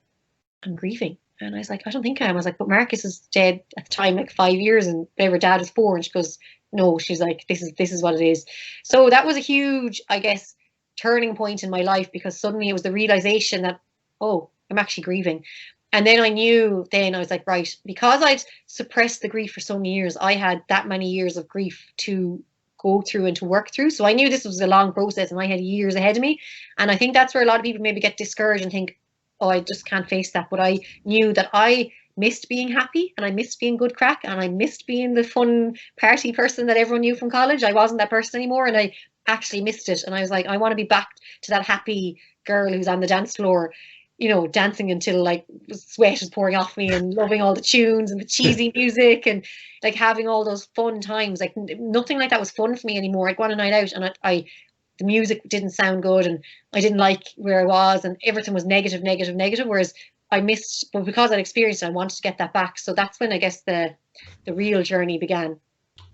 I'm grieving. And I was like, I don't think I am. I was like, but Marcus is dead at the time, like 5 years, and whatever, Dad is 4. And she goes, no, she's like, this is what it is. So that was a huge, I guess, turning point in my life, because suddenly it was the realization that, oh, I'm actually grieving. And then I was like, right, because I'd suppressed the grief for so many years, I had that many years of grief to go through and to work through. So I knew this was a long process and I had years ahead of me. And I think that's where a lot of people maybe get discouraged and think, oh, I just can't face that. But I knew that I missed being happy, and I missed being good crack, and I missed being the fun party person that everyone knew from college. I wasn't that person anymore, and I actually missed it. And I was like, I want to be back to that happy girl who's on the dance floor, you know, dancing until like sweat is pouring off me, and loving all the tunes and the cheesy music, and like having all those fun times. Like nothing like that was fun for me anymore. I'd go on a night out and the music didn't sound good, and I didn't like where I was, and everything was negative. Whereas I missed, but because I'd experienced it, I wanted to get that back. So that's when I guess the real journey began.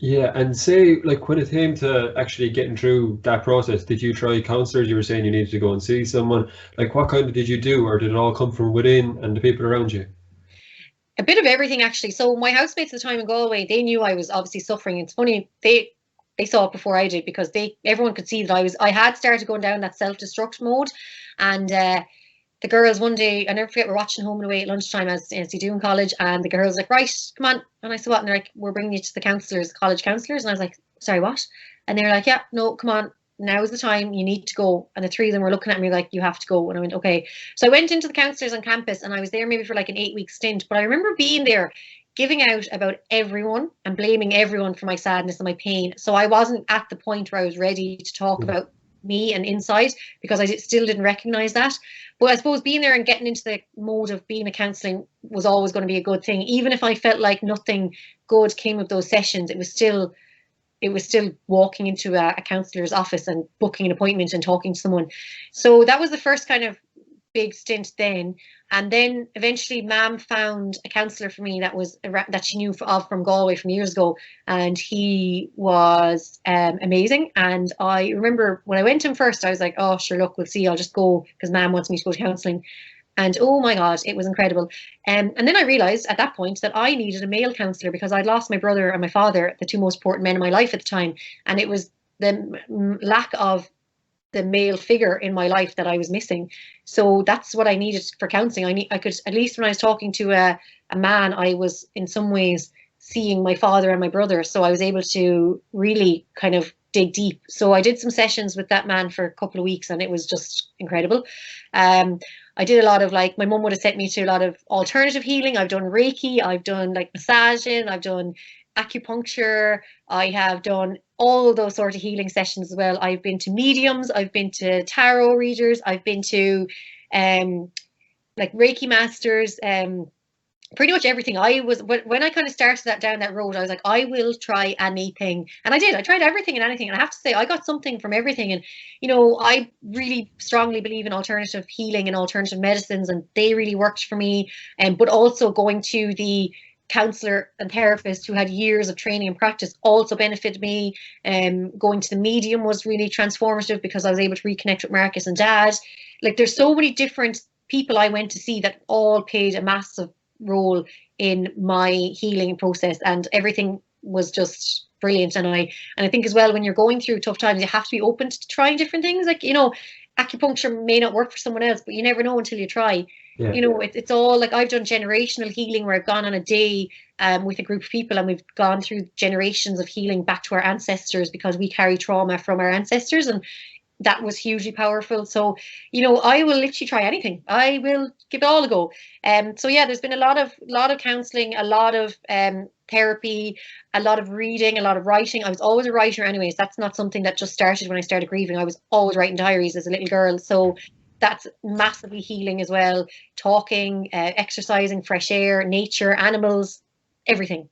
Yeah, and say, like, when it came to actually getting through that process, did you try counselors? You were saying you needed to go and see someone. Like, what kind of did you do, or did it all come from within and the people around you? A bit of everything, actually. So my housemates at the time in Galway, they knew I was obviously suffering. It's funny, they saw it before I did, because everyone could see that I had started going down that self-destruct mode. And the girls one day, I never forget, we're watching Home and Away at lunchtime, as you do in college, and the girls like, right, come on. And I said, what? And they're like, we're bringing you to the counselors, college counselors. And I was like, sorry, what? And they're like, yeah, no, come on, now is the time, you need to go. And the three of them were looking at me like, you have to go. And I went, okay. So I went into the counselors on campus, and I was there maybe for like an 8-week stint. But I remember being there, giving out about everyone and blaming everyone for my sadness and my pain. So I wasn't at the point where I was ready to talk about me and inside, because I still didn't recognize that. But I suppose being there and getting into the mode of being a counselling was always going to be a good thing. Even if I felt like nothing good came of those sessions, it was still walking into a counsellor's office and booking an appointment and talking to someone. So that was the first kind of big stint then. And then eventually Mam found a counsellor for me that she knew from Galway from years ago, and he was amazing. And I remember when I went to him first, I was like, oh sure, look, we'll see, I'll just go because Mam wants me to go to counselling. And oh my God, it was incredible. And then I realised at that point that I needed a male counsellor, because I'd lost my brother and my father, the two most important men in my life at the time. And it was the lack of the male figure in my life that I was missing. So that's what I needed for counselling. I could, at least when I was talking to a man, I was in some ways seeing my father and my brother. So I was able to really kind of dig deep. So I did some sessions with that man for a couple of weeks, and it was just incredible. I did a lot of, like, my mum would have sent me to a lot of alternative healing. I've done Reiki, I've done like massaging, I've done acupuncture, I have done all of those sort of healing sessions as well. I've been to mediums, I've been to tarot readers, I've been to like Reiki masters, pretty much everything. When I kind of started down that road, I was like, I will try anything. And I did. I tried everything and anything. And I have to say, I got something from everything. And, you know, I really strongly believe in alternative healing and alternative medicines, and they really worked for me. But also going to the counselor and therapist who had years of training and practice also benefited me. Going to the medium was really transformative because I was able to reconnect with Marcus and Dad. Like, there's so many different people I went to see that all played a massive role in my healing process, and everything was just brilliant. And I think as well, when you're going through tough times, you have to be open to trying different things. Like, you know, acupuncture may not work for someone else, but you never know until you try. Yeah. You know, it's all like, I've done generational healing where I've gone on a day with a group of people, and we've gone through generations of healing back to our ancestors, because we carry trauma from our ancestors, and that was hugely powerful. So, you know, I will literally try anything. I will give it all a go. So yeah, there's been a lot of counselling, a lot of therapy, a lot of reading, a lot of writing. I was always a writer anyways. That's not something that just started when I started grieving. I was always writing diaries as a little girl. So that's massively healing as well. Talking, exercising, fresh air, nature, animals, everything.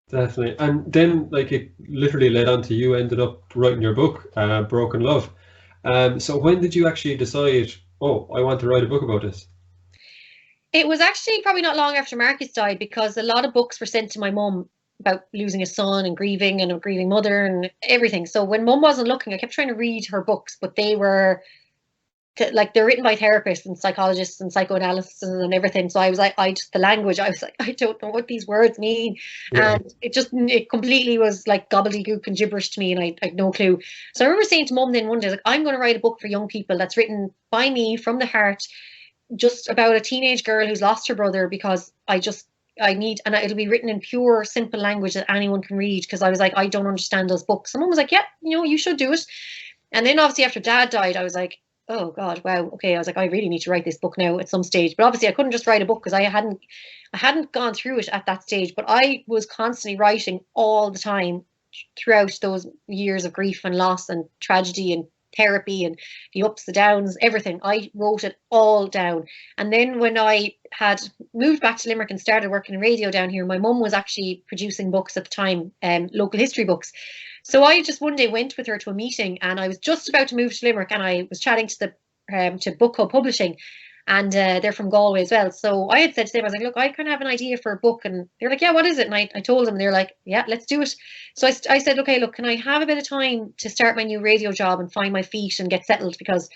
Definitely. And then, like, it literally led on to you ended up writing your book, Broken Love. So when did you actually decide, oh, I want to write a book about this? It was actually probably not long after Marcus died, because a lot of books were sent to my mum about losing a son and grieving, and a grieving mother and everything. So when mum wasn't looking, I kept trying to read her books, but they were like, they're written by therapists and psychologists and psychoanalysts and everything. So I was like, the language, I was like, I don't know what these words mean. Yeah. And it completely was like gobbledygook and gibberish to me, and I had no clue. So I remember saying to mum then one day, like, I'm going to write a book for young people that's written by me from the heart, just about a teenage girl who's lost her brother, because I need, and it'll be written in pure, simple language that anyone can read, because I was like, I don't understand those books. Someone was like, yeah, you know, you should do it. And then obviously after Dad died, I was like, oh God, wow, okay. I was like, I really need to write this book now at some stage. But obviously I couldn't just write a book, because I hadn't gone through it at that stage. But I was constantly writing all the time throughout those years of grief and loss and tragedy and therapy and the ups, the downs, everything. I wrote it all down. And then when I had moved back to Limerick and started working in radio down here, my mum was actually producing books at the time, local history books. So I just one day went with her to a meeting, and I was just about to move to Limerick, and I was chatting to to Book Hub Publishing, and they're from Galway as well. So I had said to them, I was like, look, I kind of have an idea for a book. And they're like, yeah, what is it? And I told them, and they're like, yeah, let's do it. So I said, okay, look, can I have a bit of time to start my new radio job and find my feet and get settled, because,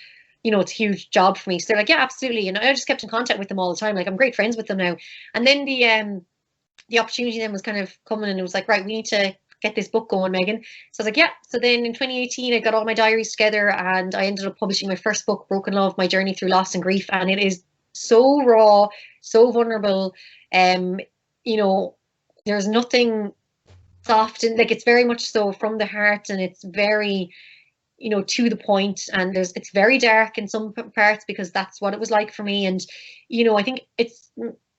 you know, it's a huge job for me. So they're like, yeah, absolutely. And I just kept in contact with them all the time. Like, I'm great friends with them now. And then the opportunity then was kind of coming, and it was like, right, we need to get this book going, Meghann. So I was like, yeah. So then in 2018, I got all my diaries together, and I ended up publishing my first book, Broken Love, My Journey Through Loss and Grief. And it is so raw, so vulnerable. You know, there's nothing soft, and like, it's very much so from the heart, and it's very, you know, to the point. And it's very dark in some parts, because that's what it was like for me. And, you know, I think it's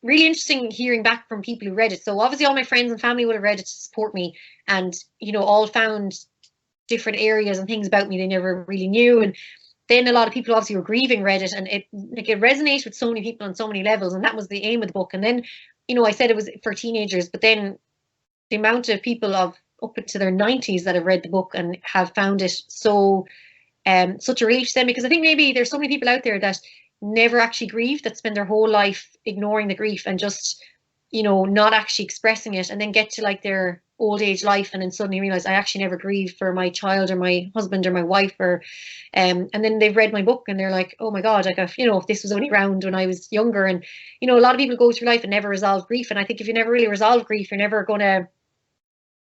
really interesting hearing back from people who read it. So obviously all my friends and family would have read it to support me, and, you know, all found different areas and things about me they never really knew. And then a lot of people obviously were grieving read it, and it resonates with so many people on so many levels, and that was the aim of the book. And then, you know, I said it was for teenagers, but then the amount of people of up into their 90s that have read the book and have found it so such a relief to them, because I think maybe there's so many people out there that never actually grieve, that spend their whole life ignoring the grief and just, you know, not actually expressing it, and then get to like their old age life and then suddenly realize, I actually never grieved for my child or my husband or my wife, or and then they've read my book and they're like, oh my God, like, if, you know, if this was only around when I was younger. And, you know, a lot of people go through life and never resolve grief, and I think if you never really resolve grief, you're never going to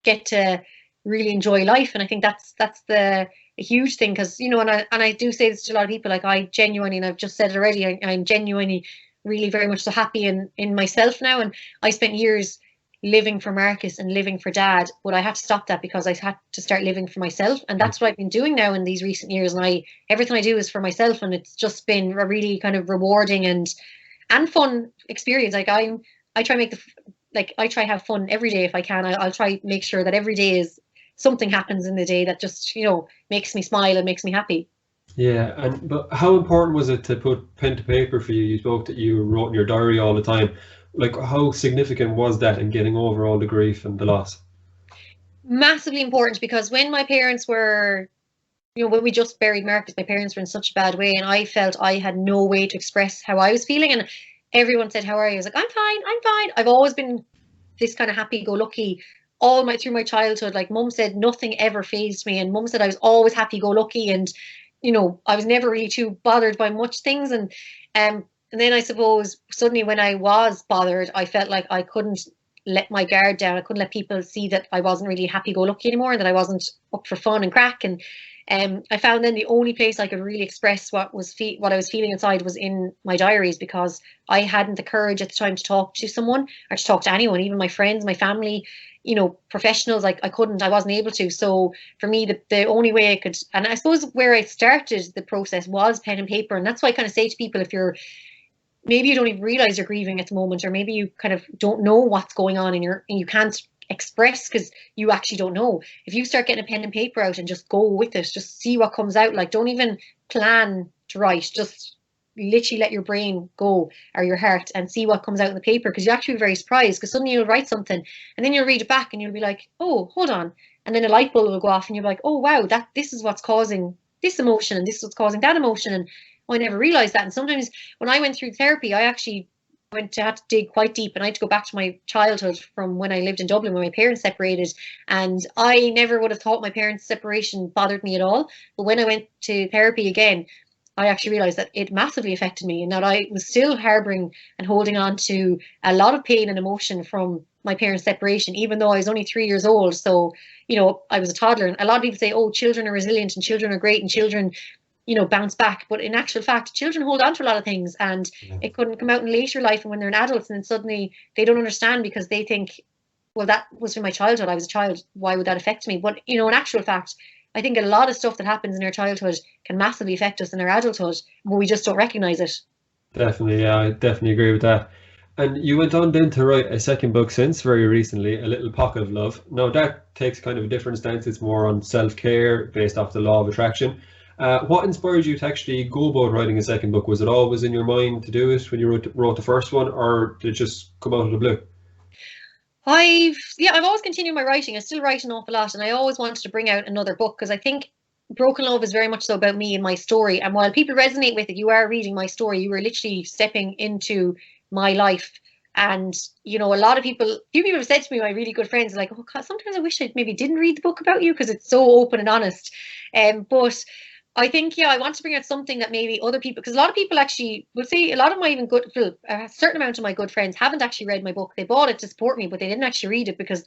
get to really enjoy life. And I think that's a huge thing, because, you know, and I do say this to a lot of people, like, I genuinely, and I've just said it already, I'm genuinely really very much so happy in myself now. And I spent years living for Marcus and living for Dad, but I had to stop that because I had to start living for myself, and that's what I've been doing now in these recent years. And everything I do is for myself, and it's just been a really kind of rewarding and fun experience. Like I try make I try have fun every day if I can. I'll try make sure that every day is something happens in the day that just makes me smile and makes me happy. Yeah, but how important was it to put pen to paper for you? You spoke that you wrote in your diary all the time. Like, how significant was that in getting over all the grief and the loss? Massively important, because when my parents were, when we just buried Marcus, my parents were in such a bad way, and I felt I had no way to express how I was feeling. And everyone said, "How are you?" I was like, "I'm fine, I'm fine." I've always been this kind of happy-go-lucky through my childhood. Like, Mum said nothing ever fazed me, and Mum said I was always happy-go-lucky, and I was never really too bothered by much things. And then I suppose suddenly when I was bothered, I felt like I couldn't let my guard down. I couldn't let people see that I wasn't really happy-go-lucky anymore, and that I wasn't up for fun and crack. And I found then the only place I could really express what I was feeling inside was in my diaries, because I hadn't the courage at the time to talk to someone or to talk to anyone, even my friends, my family, professionals. Like, I wasn't able to. So for me, the only way I could, and I suppose where I started the process was pen and paper. And that's why I kind of say to people, if maybe you don't even realize you're grieving at the moment, or maybe you kind of don't know what's going on and you can't express because you actually don't know. If you start getting a pen and paper out and just go with it, just see what comes out. Like, don't even plan to write, just literally let your brain go, or your heart, and see what comes out in the paper, because you actually be very surprised, because suddenly you'll write something and then you'll read it back and you'll be like, oh, hold on, and then a light bulb will go off and you'll be like, oh wow, this is what's causing this emotion, and this is what's causing that emotion. And I never realized that. And sometimes when I went through therapy, I actually had to dig quite deep, and I had to go back to my childhood from when I lived in Dublin, when my parents separated. And I never would have thought my parents' separation bothered me at all. But when I went to therapy again, I actually realized that it massively affected me, and that I was still harboring and holding on to a lot of pain and emotion from my parents' separation, even though I was only 3 years old. So, I was a toddler. And a lot of people say, oh, children are resilient and children are great and children bounce back. But in actual fact, children hold on to a lot of things, and it couldn't come out in later life and when they're adults, and then suddenly they don't understand, because they think, well, that was from my childhood. I was a child. Why would that affect me? But, in actual fact, I think a lot of stuff that happens in our childhood can massively affect us in our adulthood, but we just don't recognize it. Definitely, yeah, I definitely agree with that. And you went on then to write a second book since very recently, A Little Pocket of Love. Now that takes kind of a different stance. It's more on self-care based off the law of attraction. What inspired you to actually go about writing a second book? Was it always in your mind to do it when you wrote the first one, or did it just come out of the blue? I've always continued my writing. I still write an awful lot, and I always wanted to bring out another book, because I think Broken Love is very much so about me and my story. And while people resonate with it, you are reading my story. You are literally stepping into my life. And, a lot of few people have said to me, my really good friends, like, oh God, sometimes I wish I maybe didn't read the book about you, because it's so open and honest. But I think, I want to bring out something that maybe other people, because a lot of people actually will say, a lot of my a certain amount of my good friends haven't actually read my book. They bought it to support me, but they didn't actually read it, because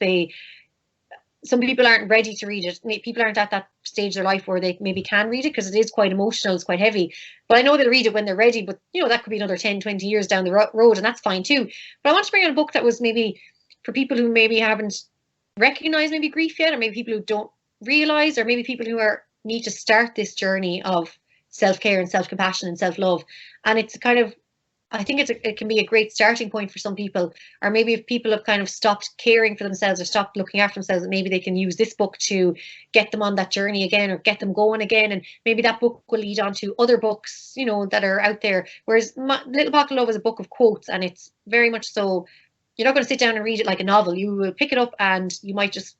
some people aren't ready to read it. People aren't at that stage of their life where they maybe can read it, because it is quite emotional, it's quite heavy. But I know they'll read it when they're ready, but that could be another 10, 20 years down the road, and that's fine too. But I want to bring out a book that was maybe for people who maybe haven't recognized maybe grief yet, or maybe people who don't realize, or maybe people who need to start this journey of self-care and self-compassion and self-love. And it's kind of, I think it can be a great starting point for some people. Or maybe if people have kind of stopped caring for themselves or stopped looking after themselves, maybe they can use this book to get them on that journey again, or get them going again. And maybe that book will lead on to other books, that are out there. Whereas Little Pocket of Love is a book of quotes, and it's very much so, you're not going to sit down and read it like a novel. You will pick it up and you might just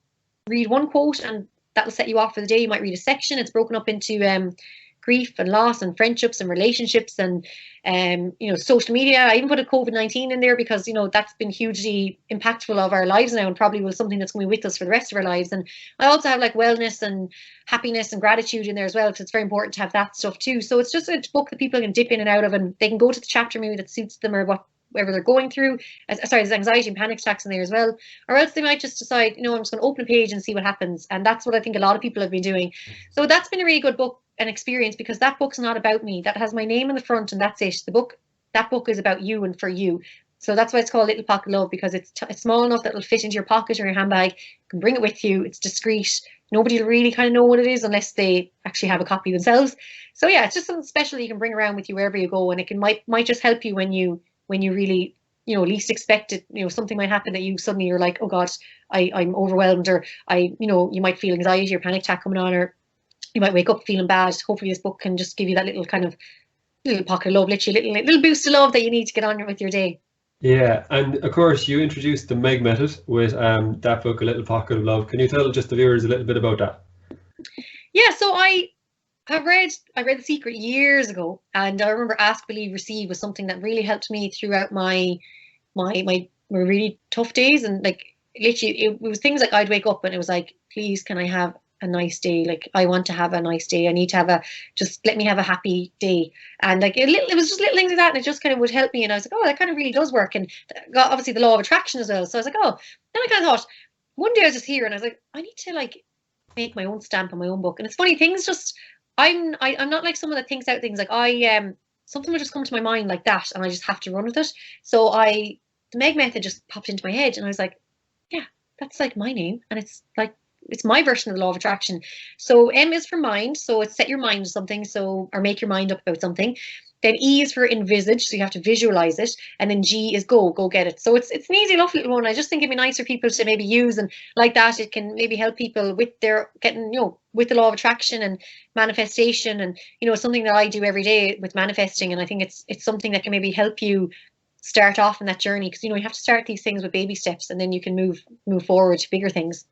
read one quote, and that'll set you off for the day. You might read a section. It's broken up into grief and loss and friendships and relationships and social media. I even put a COVID-19 in there, because that's been hugely impactful of our lives now, and probably will something that's going to be with us for the rest of our lives. And I also have like wellness and happiness and gratitude in there as well, because it's very important to have that stuff too. So it's just a book that people can dip in and out of, and they can go to the chapter maybe that suits them, or whatever they're going through. There's anxiety and panic attacks in there as well. Or else they might just decide, I'm just going to open a page and see what happens. And that's what I think a lot of people have been doing. So that's been a really good book and experience, because that book's not about me. That has my name in the front, and that's it. That book is about you and for you. So that's why it's called Little Pocket Love, because it's small enough that it'll fit into your pocket or your handbag. You can bring it with you. It's discreet. Nobody will really kind of know what it is unless they actually have a copy themselves. So yeah, it's just something special you can bring around with you wherever you go, and it might just help you when you really least expect it. Something might happen that you're like, oh God, I'm overwhelmed, or you might feel anxiety or panic attack coming on, or you might wake up feeling bad. Hopefully this book can just give you that little kind of little pocket of love, literally little boost of love that you need to get on with your day. Yeah, and of course you introduced the Meg method with that book, A Little Pocket of Love. Can you tell just the viewers a little bit about that? Yeah, so I read The Secret years ago, and I remember Ask, Believe, Receive was something that really helped me throughout my really tough days. And like literally it was things like I'd wake up and it was like, please, can I have a nice day? Like, I want to have a nice day. I need to just let me have a happy day. And like it was just little things like that, and it just kind of would help me. And I was like, oh, that kind of really does work. And got obviously the law of attraction as well. So I was like, oh, then I kind of thought, one day I was just here and I was like, I need to like make my own stamp on my own book. And it's funny, things just I'm not like someone that thinks out things. Like something will just come to my mind like that, and I just have to run with it. So the Meg method just popped into my head, and I was like, yeah, that's like my name, and it's like it's my version of the law of attraction. So M is for mind, so it's set your mind to something, or make your mind up about something. Then E is for envisage, so you have to visualize it, and then G is go get it. So it's an easy enough little one. I just think it'd be nice for people to maybe use, and like that it can maybe help people with their getting with the law of attraction and manifestation, and something that I do every day with manifesting. And I think it's something that can maybe help you start off in that journey, because you have to start these things with baby steps, and then you can move forward to bigger things.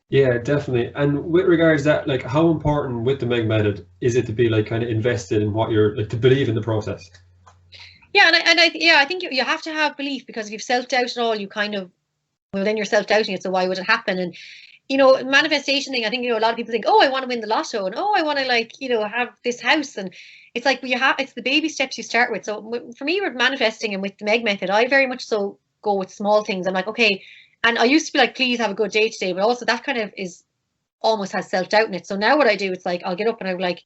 Yeah, definitely. And with regards to that, like, how important with the Meg method is it to be like kind of invested in what you're like, to believe in the process? Yeah, I think you have to have belief, because if you've self-doubt at all, you kind of, well, then you're self-doubting it. So why would it happen? And manifestation thing, I think a lot of people think, oh, I want to win the lotto, and oh, I want to have this house. And it's like it's the baby steps you start with. So for me, with manifesting and with the Meg method, I very much so go with small things. I'm like, okay. And I used to be like, please have a good day today, but also that kind of almost has self-doubt in it. So now what I do, it's like I'll get up and I'm like,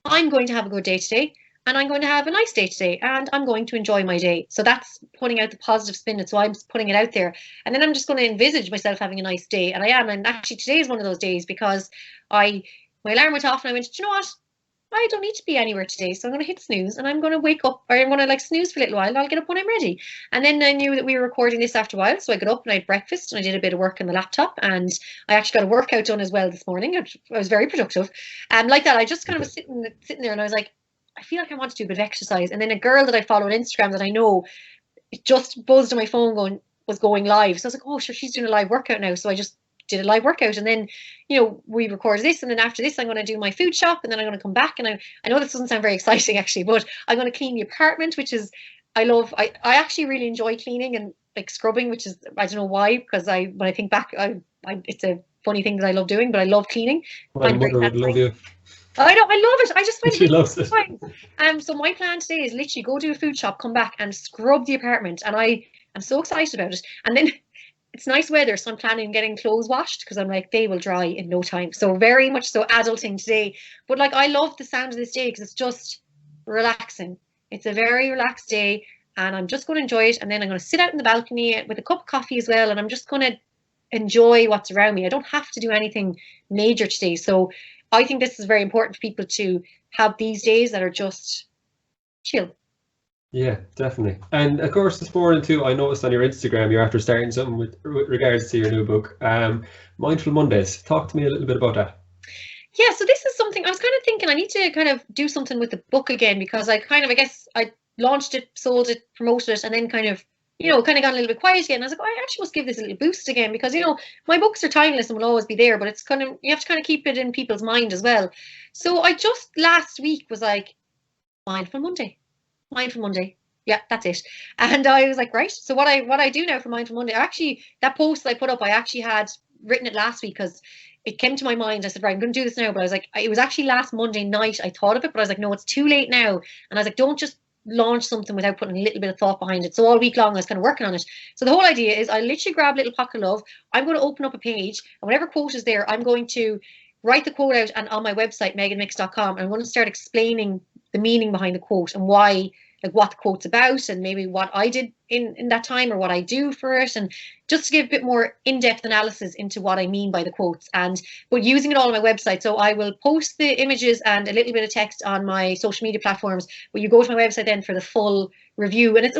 I'm going to have a good day today, and I'm going to have a nice day today, and I'm going to enjoy my day. So that's putting out the positive spin. And so I'm putting it out there, and then I'm just going to envisage myself having a nice day, and I am. And actually today is one of those days, because my alarm went off and I went, do you know what? I don't need to be anywhere today, so I'm going to hit snooze, and I'm going to wake up, or I'm going to snooze for a little while, and I'll get up when I'm ready. And then I knew that we were recording this after a while, so I got up and I had breakfast, and I did a bit of work on the laptop, and I actually got a workout done as well this morning. I was very productive, and like that, I just kind of was sitting there, and I was like, I feel like I want to do a bit of exercise. And then a girl that I follow on Instagram that I know, it just buzzed on my phone was going live, so I was like, oh sure, she's doing a live workout now. So I just did a live workout, and then we recorded this, and then after this I'm going to do my food shop, and then I'm going to come back, and I know this doesn't sound very exciting actually, but I'm going to clean the apartment, which is I actually really enjoy cleaning and like scrubbing, which is, I don't know why, because when I think back, it's a funny thing that I love doing, but I love cleaning. My mother would love you. I know, I love it. I just find she loves it. So my plan today is literally go do a food shop, come back and scrub the apartment, and I'm so excited about it. And then it's nice weather, so I'm planning on getting clothes washed, because I'm like, they will dry in no time. So very much so adulting today. But like, I love the sound of this day because it's just relaxing. It's a very relaxed day, and I'm just going to enjoy it. And then I'm going to sit out in the balcony with a cup of coffee as well, and I'm just going to enjoy what's around me. I don't have to do anything major today. So I think this is very important for people to have these days that are just chill. Yeah, definitely. And of course, this morning too, I noticed on your Instagram you're after starting something with regards to your new book, Mindful Mondays. Talk to me a little bit about that. Yeah, so this is something I was kind of thinking I need to kind of do something with the book again, because I guess I launched it, sold it, promoted it, and then kind of got a little bit quiet again. I was like, oh, I actually must give this a little boost again, because my books are timeless and will always be there, but it's kind of, you have to kind of keep it in people's mind as well. So I just last week was like, Mindful Monday. Yeah, that's it. And I was like, right. So what I do now for Mindful Monday, actually, that post that I put up, I actually had written it last week, because it came to my mind. I said, right, I'm going to do this now. But I was like, it was actually last Monday night I thought of it, but I was like, no, it's too late now. And I was like, don't just launch something without putting a little bit of thought behind it. So all week long I was kind of working on it. So the whole idea is I literally grab Little Pocket of Love. I'm going to open up a page, and whatever quote is there, I'm going to write the quote out and on my website, meghannmix.com, and I'm going to start explaining the meaning behind the quote and why like what the quote's about and maybe what I did in that time or what I do for it, and just to give a bit more in-depth analysis into what I mean by the quotes, but using it all on my website. So I will post the images and a little bit of text on my social media platforms, but you go to my website then for the full review. And it's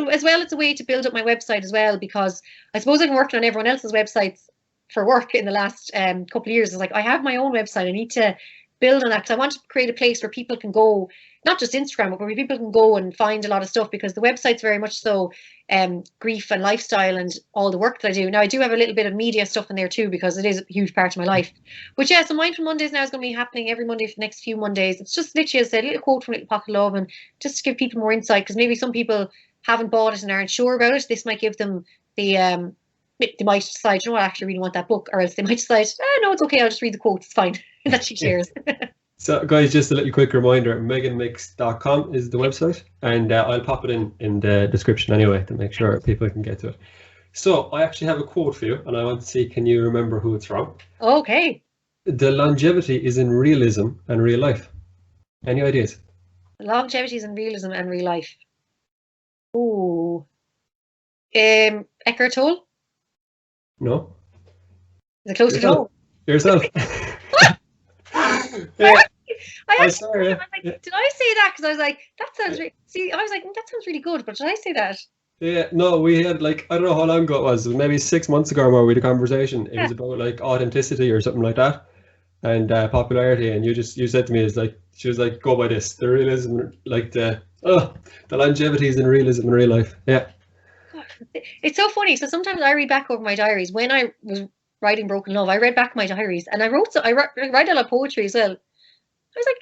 a way to build up my website as well, because I suppose I've been working on everyone else's websites for work in the last couple of years. It's like I have my own website. I need to build on that because I want to create a place where people can go, not just Instagram, but where people can go and find a lot of stuff, because the website's very much so grief and lifestyle and all the work that I do. Now I do have a little bit of media stuff in there too, because it is a huge part of my life. But yeah, so Mindful Mondays now is going to be happening every Monday for the next few Mondays. It's just literally, as I said, a little quote from Little Pocket of Love, and just to give people more insight, because maybe some people haven't bought it and aren't sure about it. This might give them the they might decide, you know what, I actually really want that book, or else they might decide, no, it's okay, I'll just read the quotes, it's fine, that she shares. So guys, just a little quick reminder, meghanmix.com is the website, and I'll pop it in the description anyway to make sure people can get to it. So I actually have a quote for you, and I want to see, can you remember who it's from? Okay. The longevity is in realism and real life. Any ideas? Longevity is in realism and real life. Ooh. Eckhart Tolle? No. Is it close to home? Yourself. Yeah. I was like, did I say that? Because I was like, that sounds that sounds really good, but did I say that? Yeah, no, we had I don't know how long ago it was maybe 6 months ago or more, we had a conversation. It was about authenticity or something like that, and popularity, and you said to me, she was like, go by this, the realism, the longevity is in realism in real life. Yeah. It's so funny. So sometimes I read back over my diaries. When I was writing Broken Love, I read back my diaries, and I write a lot of poetry as well. I was like,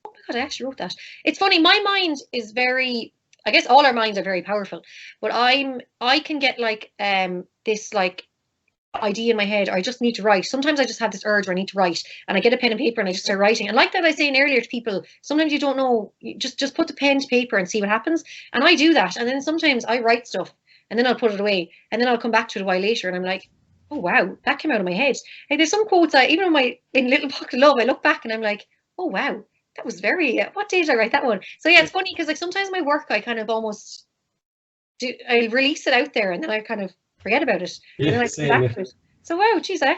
oh my God, I actually wrote that. It's funny. My mind is very, I guess all our minds are very powerful, but I can get this idea in my head, or I just need to write. Sometimes I just have this urge where I need to write, and I get a pen and paper and I just start writing. And like that I was saying earlier to people, sometimes you don't know, you just put the pen to paper and see what happens. And I do that. And then sometimes I write stuff and then I'll put it away, and then I'll come back to it a while later and I'm like, oh wow, that came out of my head. Like there's some quotes even in Little Pocket of Love, I look back and I'm like, oh wow, that was very, what day did I write that one? So yeah, it's funny because sometimes my work, I kind of almost I release it out there and then I kind of forget about it. Yeah, and then I come back to it. So wow, geez, I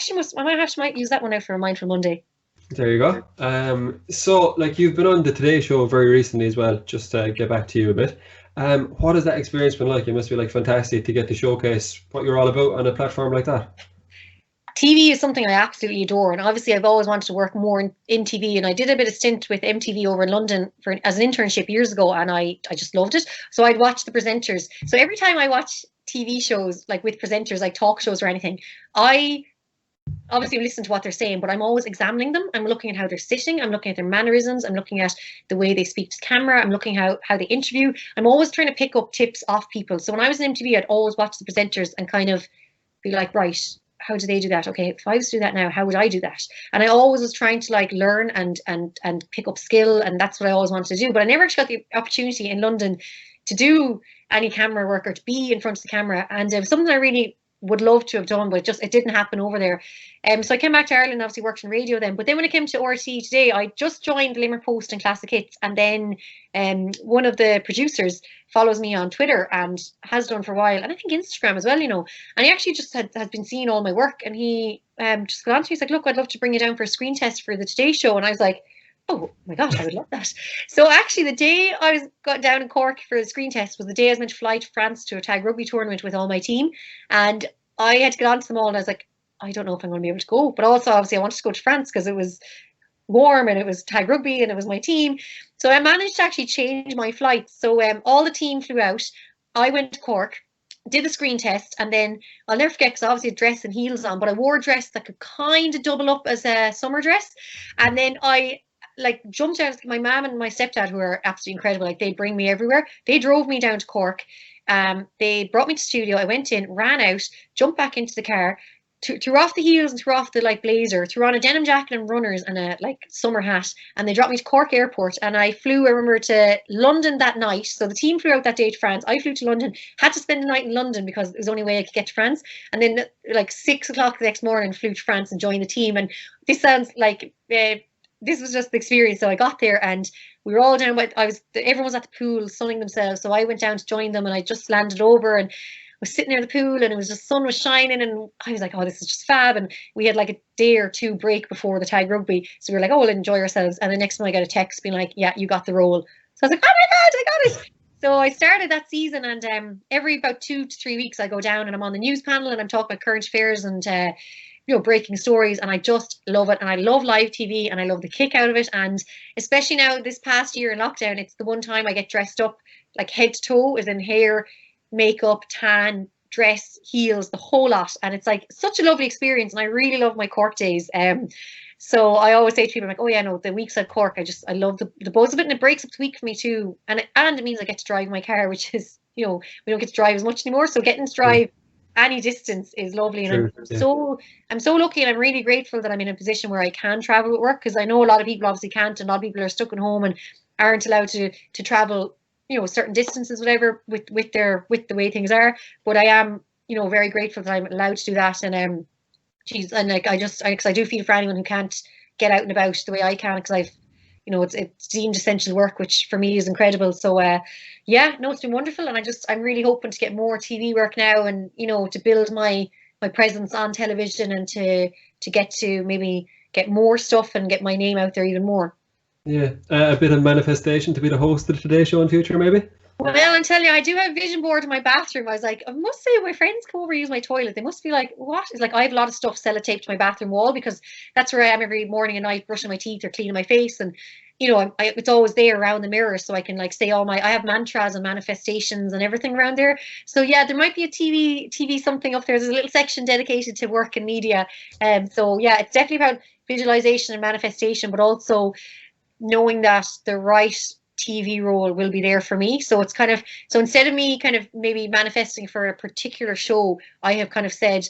might use that one out for a Mindful Monday. There you go. So you've been on the Today Show very recently as well, just to get back to you a bit. What has that experience been like? It must be fantastic to get to showcase what you're all about on a platform like that. TV is something I absolutely adore, and obviously I've always wanted to work more in TV, and I did a bit of stint with MTV over in London as an internship years ago, and I just loved it. So I'd watch the presenters. So every time I watch TV shows with presenters, like talk shows or anything, I obviously listen to what they're saying, but I'm always examining them. I'm looking at how they're sitting, I'm looking at their mannerisms, I'm looking at the way they speak to camera, I'm looking how they interview. I'm always trying to pick up tips off people. So when I was in MTV, I'd always watch the presenters and kind of be like, right, how do they do that? Okay, if I was to do that now, how would I do that? And I always was trying to learn and pick up skill, and that's what I always wanted to do. But I never actually got the opportunity in London to do any camera work or to be in front of the camera. And it was something I really would love to have done, but it didn't happen over there. So I came back to Ireland, obviously worked in radio then. But then when it came to RT Today, I just joined the Limerick Post and Classic Hits, and then one of the producers follows me on Twitter and has done for a while, and I think Instagram as well, and he actually just has been seeing all my work, and he just got on to me. He's like, look, I'd love to bring you down for a screen test for the Today Show. And I was like, oh my gosh, I would love that. So actually the day I got down in Cork for the screen test was the day I was meant to fly to France to a tag rugby tournament with all my team, and I had to get on to them all, and I was like, I don't know if I'm going to be able to go. But also obviously I wanted to go to France because it was warm and it was tag rugby and it was my team. So I managed to actually change my flights. So all the team flew out. I went to Cork, did the screen test, and then I'll never forget, because obviously a dress and heels on, but I wore a dress that could kind of double up as a summer dress. And then I jumped out. My mom and my stepdad, who are absolutely incredible, they'd bring me everywhere. They drove me down to Cork. They brought me to the studio. I went in, ran out, jumped back into the car, threw off the heels and threw off the blazer, threw on a denim jacket and runners and a summer hat, and they dropped me to Cork airport. And I flew, I remember, to London that night. So the team flew out that day to France. I flew to London, had to spend the night in London because it was the only way I could get to France. And then 6 o'clock the next morning, flew to France and joined the team. And this sounds like this was just the experience. So I got there and we were all down, but everyone was at the pool sunning themselves. So I went down to join them and I just landed over and was sitting near the pool and it was just, sun was shining and I was like, oh, this is just fab. And we had like a day or two break before the tag rugby. So we were like, oh, we'll enjoy ourselves. And the next one I got a text being like, yeah, you got the role. So I was like, oh my God, I got it. So I started that season and every about 2 to 3 weeks I go down and I'm on the news panel and I'm talking about current affairs and breaking stories, and I just love it. And I love live TV and I love the kick out of it. And especially now this past year in lockdown, it's the one time I get dressed up like head to toe, as in hair, makeup, tan, dress, heels, the whole lot. And it's like such a lovely experience. And I really love my Cork days. So I always say to people, I'm like, oh yeah, no, the weeks at Cork, I love the buzz of it, and it breaks up the week for me too. And it means I get to drive my car, which is, we don't get to drive as much anymore. So getting to drive any distance is lovely. And I'm so lucky, and I'm really grateful that I'm in a position where I can travel with work, because I know a lot of people obviously can't, and a lot of people are stuck at home and aren't allowed to travel, certain distances, whatever, with the way things are. But I am, very grateful that I'm allowed to do that. And because I do feel for anyone who can't get out and about the way I can, because I've, it's deemed essential work, which for me is incredible. So it's been wonderful, and I'm really hoping to get more TV work now, and to build my presence on television, and to get to maybe get more stuff and get my name out there even more. Yeah, a bit of manifestation to be the host of the Today Show in future, maybe. Well, I'm telling you, I do have a vision board in my bathroom. I was like, I must say, my friends come over and use my toilet, they must be like, what? It's like, I have a lot of stuff sellotaped to my bathroom wall, because that's where I am every morning and night, brushing my teeth or cleaning my face. And, it's always there around the mirror, so I can like say I have mantras and manifestations and everything around there. So yeah, there might be a TV something up there. There's a little section dedicated to work and media. So yeah, it's definitely about visualization and manifestation, but also knowing that the right TV role will be there for me. So it's so instead of me kind of maybe manifesting for a particular show, I have kind of said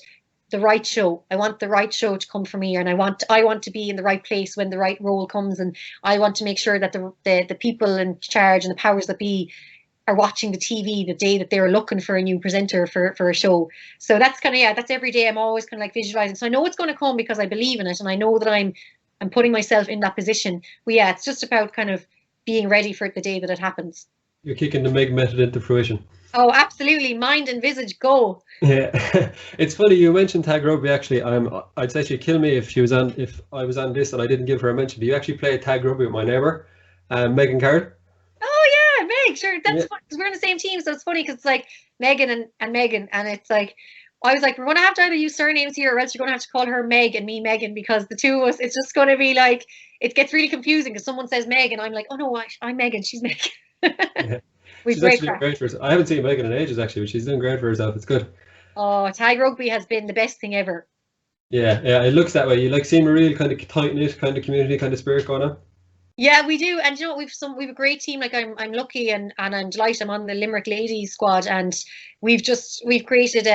the right show. I want the right show to come for me, and I want to be in the right place when the right role comes, and I want to make sure that the people in charge and the powers that be are watching the TV the day that they're looking for a new presenter for a show. So that's that's every day. I'm always kind of like visualizing. So I know it's going to come because I believe in it, and I know that I'm putting myself in that position. But yeah, it's just about kind of being ready for it the day that it happens. You're kicking the Meg method into fruition. Oh, absolutely. Mind and visage, go. Yeah. It's funny you mentioned tag rugby. Actually, I'd say she'd kill me if I was on this and I didn't give her a mention. But you actually play tag rugby with my neighbour, Meghann Carroll. Oh yeah, Meg, sure. That's fun, because we're in the same team, so it's funny because it's like Meghann and Meghann, and it's like, I was like, we're going to have to either use surnames here, or else you're going to have to call her Meg and me Meghann, because the two of us, it's just going to be like, it gets really confusing because someone says Meg and I'm like, oh no, I'm Meghann, she's Meg. Yeah. She's actually doing great for herself. I haven't seen Meghann in ages actually, but she's doing great for herself. It's good. Oh, tag rugby has been the best thing ever. Yeah, it looks that way. You like seem a real kind of tight knit kind of community kind of spirit going on. Yeah, we do, and we've a great team. Like I'm lucky and I'm delighted. I'm on the Limerick ladies squad, and we've created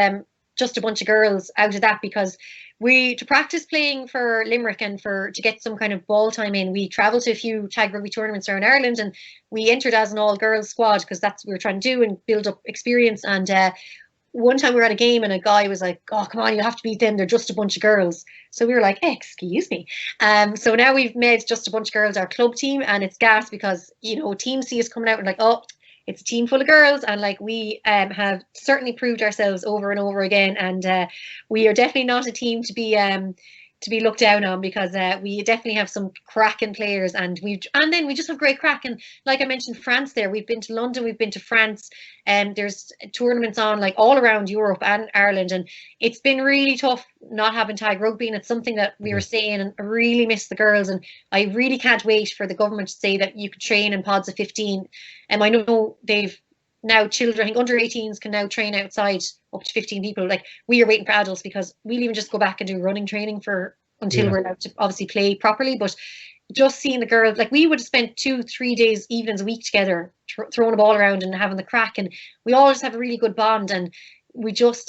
just a bunch of girls out of that, because to practice playing for Limerick and to get some kind of ball time in, we travelled to a few tag rugby tournaments around Ireland, and we entered as an all girls squad, because that's what we were trying to do and build up experience. And one time we were at a game and a guy was like, oh, come on, you have to beat them, they're just a bunch of girls. So we were like, hey, excuse me. So now we've made just a bunch of girls our club team, and it's gas because, teams see us coming out and like, oh, it's a team full of girls, and like we have certainly proved ourselves over and over again, and we are definitely not a team to be looked down on, because we definitely have some cracking players, and then we just have great crack. And like I mentioned, France there, we've been to London, we've been to France, and there's tournaments on like all around Europe and Ireland, and it's been really tough not having tag rugby, and it's something that we were saying, and I really miss the girls, and I really can't wait for the government to say that you could train in pods of 15. And I know they've now children, I think under 18s can now train outside up to 15 people. Like, we are waiting for adults, because we'll even just go back and do running training until we're allowed to obviously play properly. But just seeing the girls, like, we would have spent 2-3 days, evenings a week together, throwing a ball around and having the crack, and we all just have a really good bond. And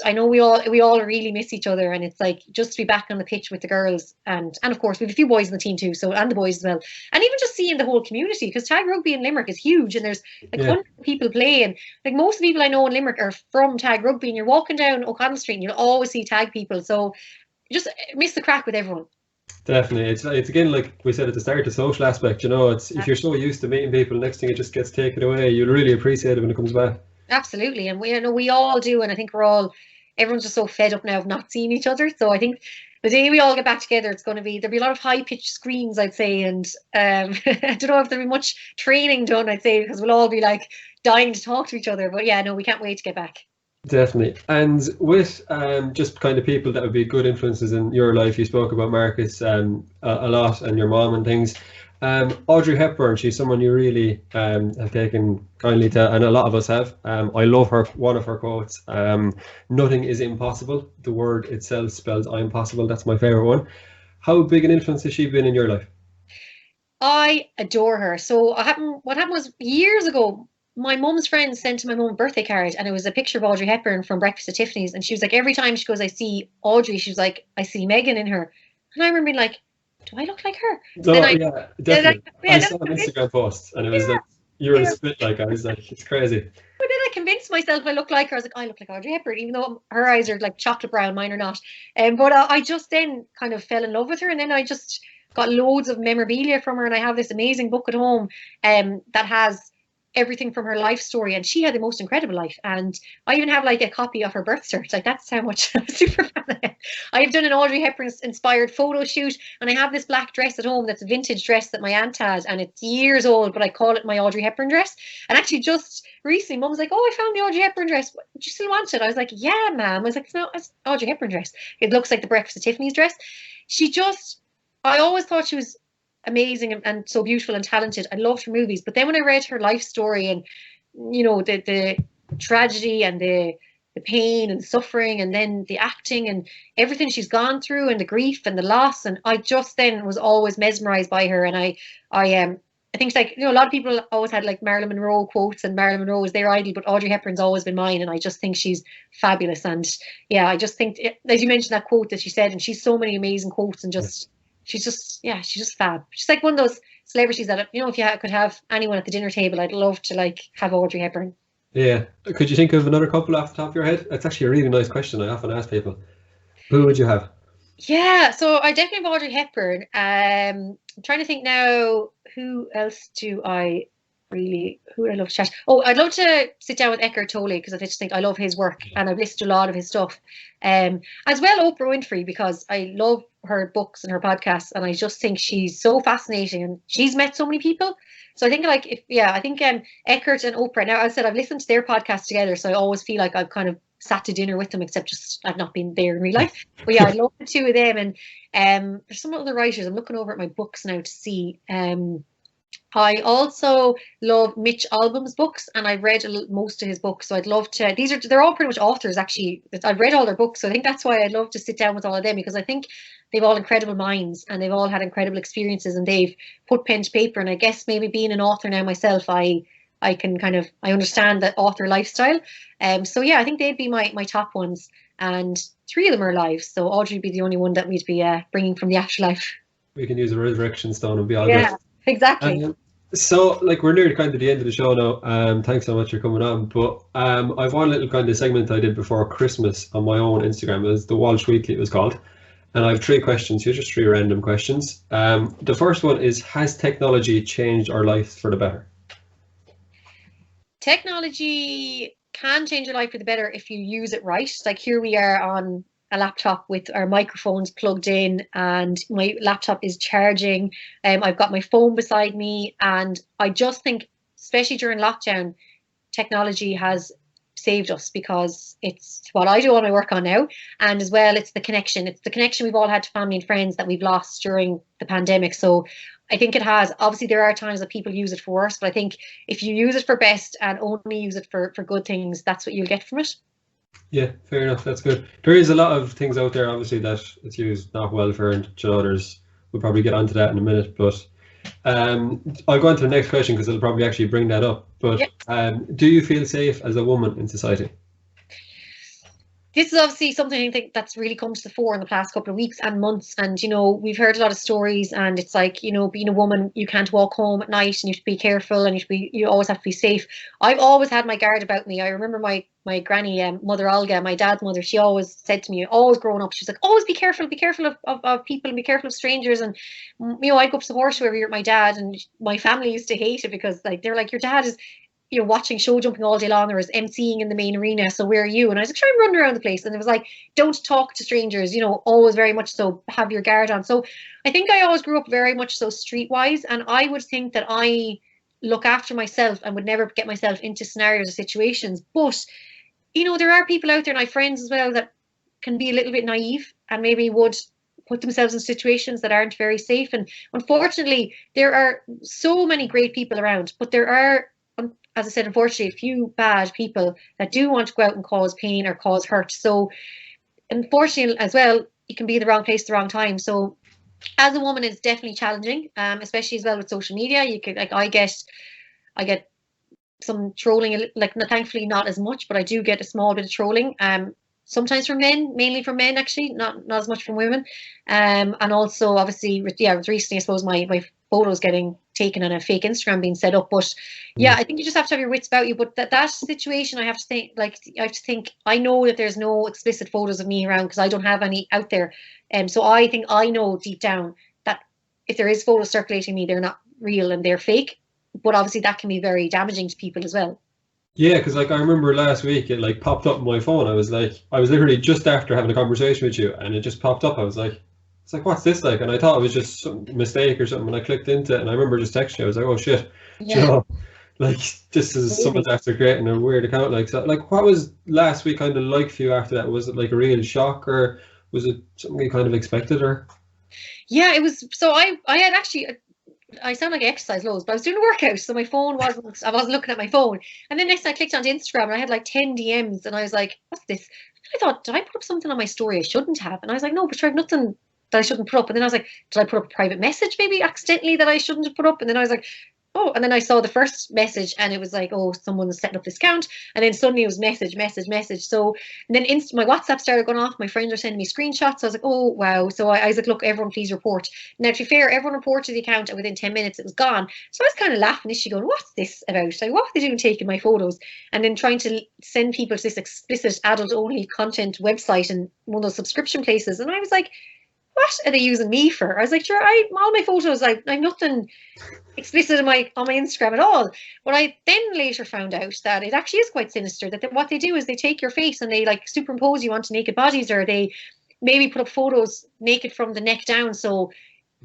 I know we all really miss each other, and it's like just to be back on the pitch with the girls, and of course we have a few boys in the team too, so, and the boys as well, and even just seeing the whole community, because tag rugby in Limerick is huge, and there's like hundreds of people playing. Like, most of the people I know in Limerick are from tag rugby, and you're walking down O'Connell Street and you'll always see tag people. So just miss the crack with everyone. Definitely. It's again, like we said at the start, the social aspect, you know, it's if you're so used to meeting people, next thing it just gets taken away. You'll really appreciate it when it comes back. Absolutely. And we all do. And I think everyone's just so fed up now of not seeing each other. So I think the day we all get back together, there'll be a lot of high pitched screams, I'd say. And I don't know if there'll be much training done, I'd say, because we'll all be like dying to talk to each other. But yeah, no, we can't wait to get back. Definitely. And with just kind of people that would be good influences in your life, you spoke about Marcus a lot and your mom and things. Audrey Hepburn, she's someone you really have taken kindly to, and a lot of us have. I love one of her quotes. Nothing is impossible. The word itself spells I'm possible. That's my favorite one. How big an influence has she been in your life? I adore her. So what happened was years ago, my mum's friend sent my mum a birthday card, and it was a picture of Audrey Hepburn from Breakfast at Tiffany's. And she was like, every time she goes, I see Audrey, she was like, I see Meghann in her. And I remember being like, do I look like her? No, yeah, definitely. I saw an Instagram post, and it was like, you were a split, like, I was like, it's crazy. But then I convinced myself I look like her. I was like, I look like Audrey Hepburn, even though her eyes are like chocolate brown, mine are not. But I just then kind of fell in love with her, and then I just got loads of memorabilia from her, and I have this amazing book at home that has everything from her life story, and she had the most incredible life. And I even have like a copy of her birth cert. Like, that's how much I'm super fan of it. I have done an Audrey Hepburn inspired photo shoot, and I have this black dress at home that's a vintage dress that my aunt had, and it's years old, but I call it my Audrey Hepburn dress. And actually just recently Mum was like, oh, I found the Audrey Hepburn dress, do you still want it? I was like, yeah, ma'am. I was like, it's Audrey Hepburn dress. It looks like the Breakfast at Tiffany's dress. I always thought she was amazing and so beautiful and talented. I loved her movies, but then when I read her life story, and you know, the tragedy and the pain and suffering, and then the acting and everything she's gone through, and the grief and the loss, and I just then was always mesmerized by her. And I think, like, you know, a lot of people always had like Marilyn Monroe quotes, and Marilyn Monroe was their idol, but Audrey Hepburn's always been mine, and I just think she's fabulous. And yeah, I just think, as you mentioned, that quote that she said, and she's so many amazing quotes, and just she's just fab. She's like one of those celebrities that, you know, if you could have anyone at the dinner table, I'd love to like have Audrey Hepburn. Yeah. Could you think of another couple off the top of your head? It's actually a really nice question. I often ask people. Who would you have? Yeah, so I definitely have Audrey Hepburn. I'm trying to think now, who else who would I love to chat? Oh, I'd love to sit down with Eckhart Tolle, because I just think I love his work, and I've listened to a lot of his stuff. As well, Oprah Winfrey, because I love her books and her podcasts, and I just think she's so fascinating, and she's met so many people. So I think Eckhart and Oprah. Now, as I said, I've listened to their podcast together, so I always feel like I've kind of sat to dinner with them, except just I've not been there in real life. But yeah, I love the two of them. And there's some other writers. I'm looking over at my books now to see. I also love Mitch Albom's books, and I've read most of his books, so I'd love to. They're all pretty much authors, actually. I've read all their books, so I think that's why I'd love to sit down with all of them, because I think they've all incredible minds, and they've all had incredible experiences, and they've put pen to paper. And I guess maybe being an author now myself, I understand that author lifestyle. So yeah, I think they'd be my top ones, and three of them are alive, so Audrey would be the only one that we'd be bringing from the afterlife. We can use a resurrection stone and be all good. Exactly. So, like, we're near kind of the end of the show now. Thanks so much for coming on. But I've one little kind of segment I did before Christmas on my own Instagram. It was the Walsh Weekly, it was called. And I have 3 questions here, just 3 random questions. The first one is, has technology changed our lives for the better? Technology can change your life for the better if you use it right. Like, here we are on a laptop with our microphones plugged in, and my laptop is charging. I've got my phone beside me, and I just think, especially during lockdown, technology has saved us, because it's what I do all my work on now, and as well, it's the connection. It's the connection we've all had to family and friends that we've lost during the pandemic. So I think it has. Obviously, there are times that people use it for worse, but I think if you use it for best and only use it for good things, that's what you'll get from it. Yeah, fair enough. That's good. There is a lot of things out there, obviously, that it's used not well for, and others. We'll probably get onto that in a minute, but I'll go on to the next question, because it'll probably actually bring that up. But do you feel safe as a woman in society? this is obviously something I think that's really come to the fore in the past couple of weeks and months. And, you know, we've heard a lot of stories, and it's like, you know, being a woman, you can't walk home at night and you have to be careful, and you always have to be safe. I've always had my guard about me. I remember my granny, Mother Olga, my dad's mother, she always said to me, always growing up, she's like, always be careful of people, and be careful of strangers. And, you know, I'd go up to the horseshoe every year with my dad, and my family used to hate it because, like, they're like, your dad is, you know, watching show jumping all day long, or is emceeing in the main arena, so where are you? And I was like, sure, I'm running around the place. And it was like, don't talk to strangers, you know, always very much so have your guard on. So I think I always grew up very much so streetwise, and I would think that I look after myself and would never get myself into scenarios or situations. But, you know, there are people out there, and I have friends as well, that can be a little bit naive and maybe would put themselves in situations that aren't very safe. And unfortunately, there are so many great people around, but there are, as I said, unfortunately, a few bad people that do want to go out and cause pain or cause hurt. So unfortunately as well, you can be in the wrong place at the wrong time. So as a woman, it's definitely challenging, especially as well with social media. You could, like, I get some trolling, like, thankfully not as much, but I do get a small bit of trolling. Sometimes from men, mainly from men, actually, not as much from women. And also, obviously, with recently, I suppose, my photos getting taken and a fake Instagram being set up. But yeah, I think you just have to have your wits about you. But that situation, I have to think, I know that there's no explicit photos of me around because I don't have any out there. So I think I know deep down that if there is photos circulating me, they're not real and they're fake. But obviously that can be very damaging to people as well. Yeah, because like I remember last week it like popped up on my phone. I was literally just after having a conversation with you, and it just popped up. I was like, it's like, what's this like? And I thought it was just some mistake or something, and I clicked into it, and I remember just texting you. I was like, oh shit, Yeah. you know, like this is someone's after creating a weird account like that. Like, what was last week kind of like for you after that? Was it like a real shock, or was it something you kind of expected, or? Yeah, it was. So I had actually, I sound like I exercise loads, but I was doing a workout, so my phone wasn't, I wasn't looking at my phone. And then next I clicked onto Instagram and I had like 10 DMs, and I was like, what's this? I thought, did I put up something on my story I shouldn't have? And I was like, no, but I have nothing that I shouldn't put up. And then I was like, did I put up a private message maybe accidentally that I shouldn't have put up? And then I was like, oh, and then I saw the first message and it was like, oh, someone's setting up this account. And then suddenly it was message. So, and then my WhatsApp started going off. My friends were sending me screenshots. So I was like, oh, wow. So I was like, look, everyone please report. Now, to be fair, everyone reported the account, and within 10 minutes it was gone. So I was kind of laughing, is she going, what's this about? Like, what are they doing taking my photos? And then trying to send people to this explicit adult only content website and one of those subscription places. And I was like, what are they using me for? I was like, sure, all my photos, I'm nothing explicit on my Instagram at all. But I then later found out that it actually is quite sinister, that what they do is they take your face and they like superimpose you onto naked bodies, or they maybe put up photos naked from the neck down, so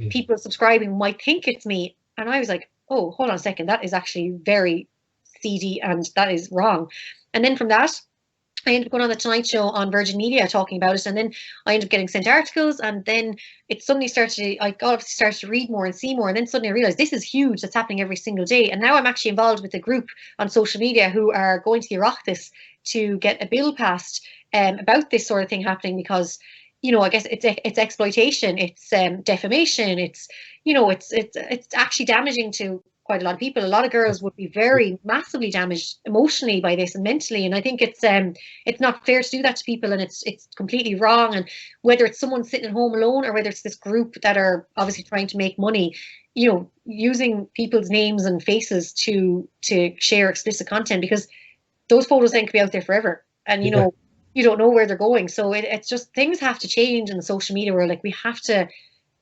people subscribing might think it's me. And I was like, oh, hold on a second, that is actually very seedy and that is wrong. And then from that, I ended up going on the Tonight Show on Virgin Media talking about it, and then I ended up getting sent articles, and then it suddenly started to read more and see more, and then suddenly I realized this is huge, that's happening every single day. And now I'm actually involved with a group on social media who are going to the Oireachtas to get a bill passed about this sort of thing happening, because, you know, I guess it's exploitation, it's defamation, it's, you know, it's actually damaging to quite a lot of people. A lot of girls would be very massively damaged emotionally by this and mentally, and I think it's not fair to do that to people, and it's completely wrong. And whether it's someone sitting at home alone or whether it's this group that are obviously trying to make money, you know, using people's names and faces to share explicit content, because those photos then could be out there forever, and you know, you don't know where they're going. So it's just, things have to change in the social media world. Like,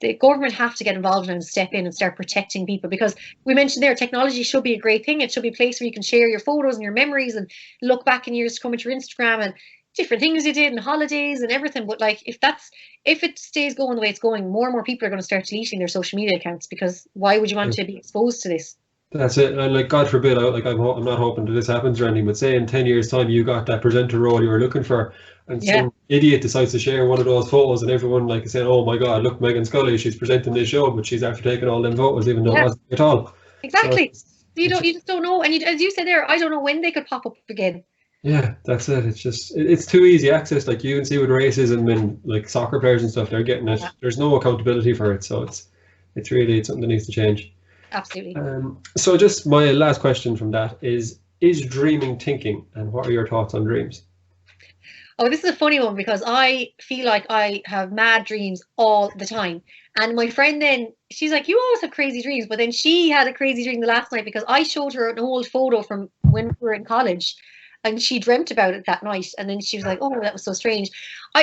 the government have to get involved and step in and start protecting people, because we mentioned there, technology should be a great thing. It should be a place where you can share your photos and your memories and look back in years to come at your Instagram and different things you did and holidays and everything. But like, if it stays going the way it's going, more and more people are going to start deleting their social media accounts, because why would you want to be exposed to this? That's it. And like, God forbid, I'm not hoping that this happens or anything, but say in 10 years time you got that presenter role you were looking for, and some idiot decides to share one of those photos, and everyone like saying, oh my God, look, Meghann Scully, she's presenting this show, but she's after taking all them photos, even though it wasn't at all. Exactly. So you just don't know. And as you said there, I don't know when they could pop up again. Yeah, that's it. It's just, it's too easy access. Like, you can see with racism and like soccer players and stuff, they're getting it. There's no accountability for it. So it's really something that needs to change. Absolutely. So just my last question from that is dreaming thinking, and what are your thoughts on dreams? Oh, this is a funny one because I feel like I have mad dreams all the time. And my friend then, she's like, you always have crazy dreams. But then she had a crazy dream the last night because I showed her an old photo from when we were in college. And she dreamt about it that night. And then she was like, oh, that was so strange.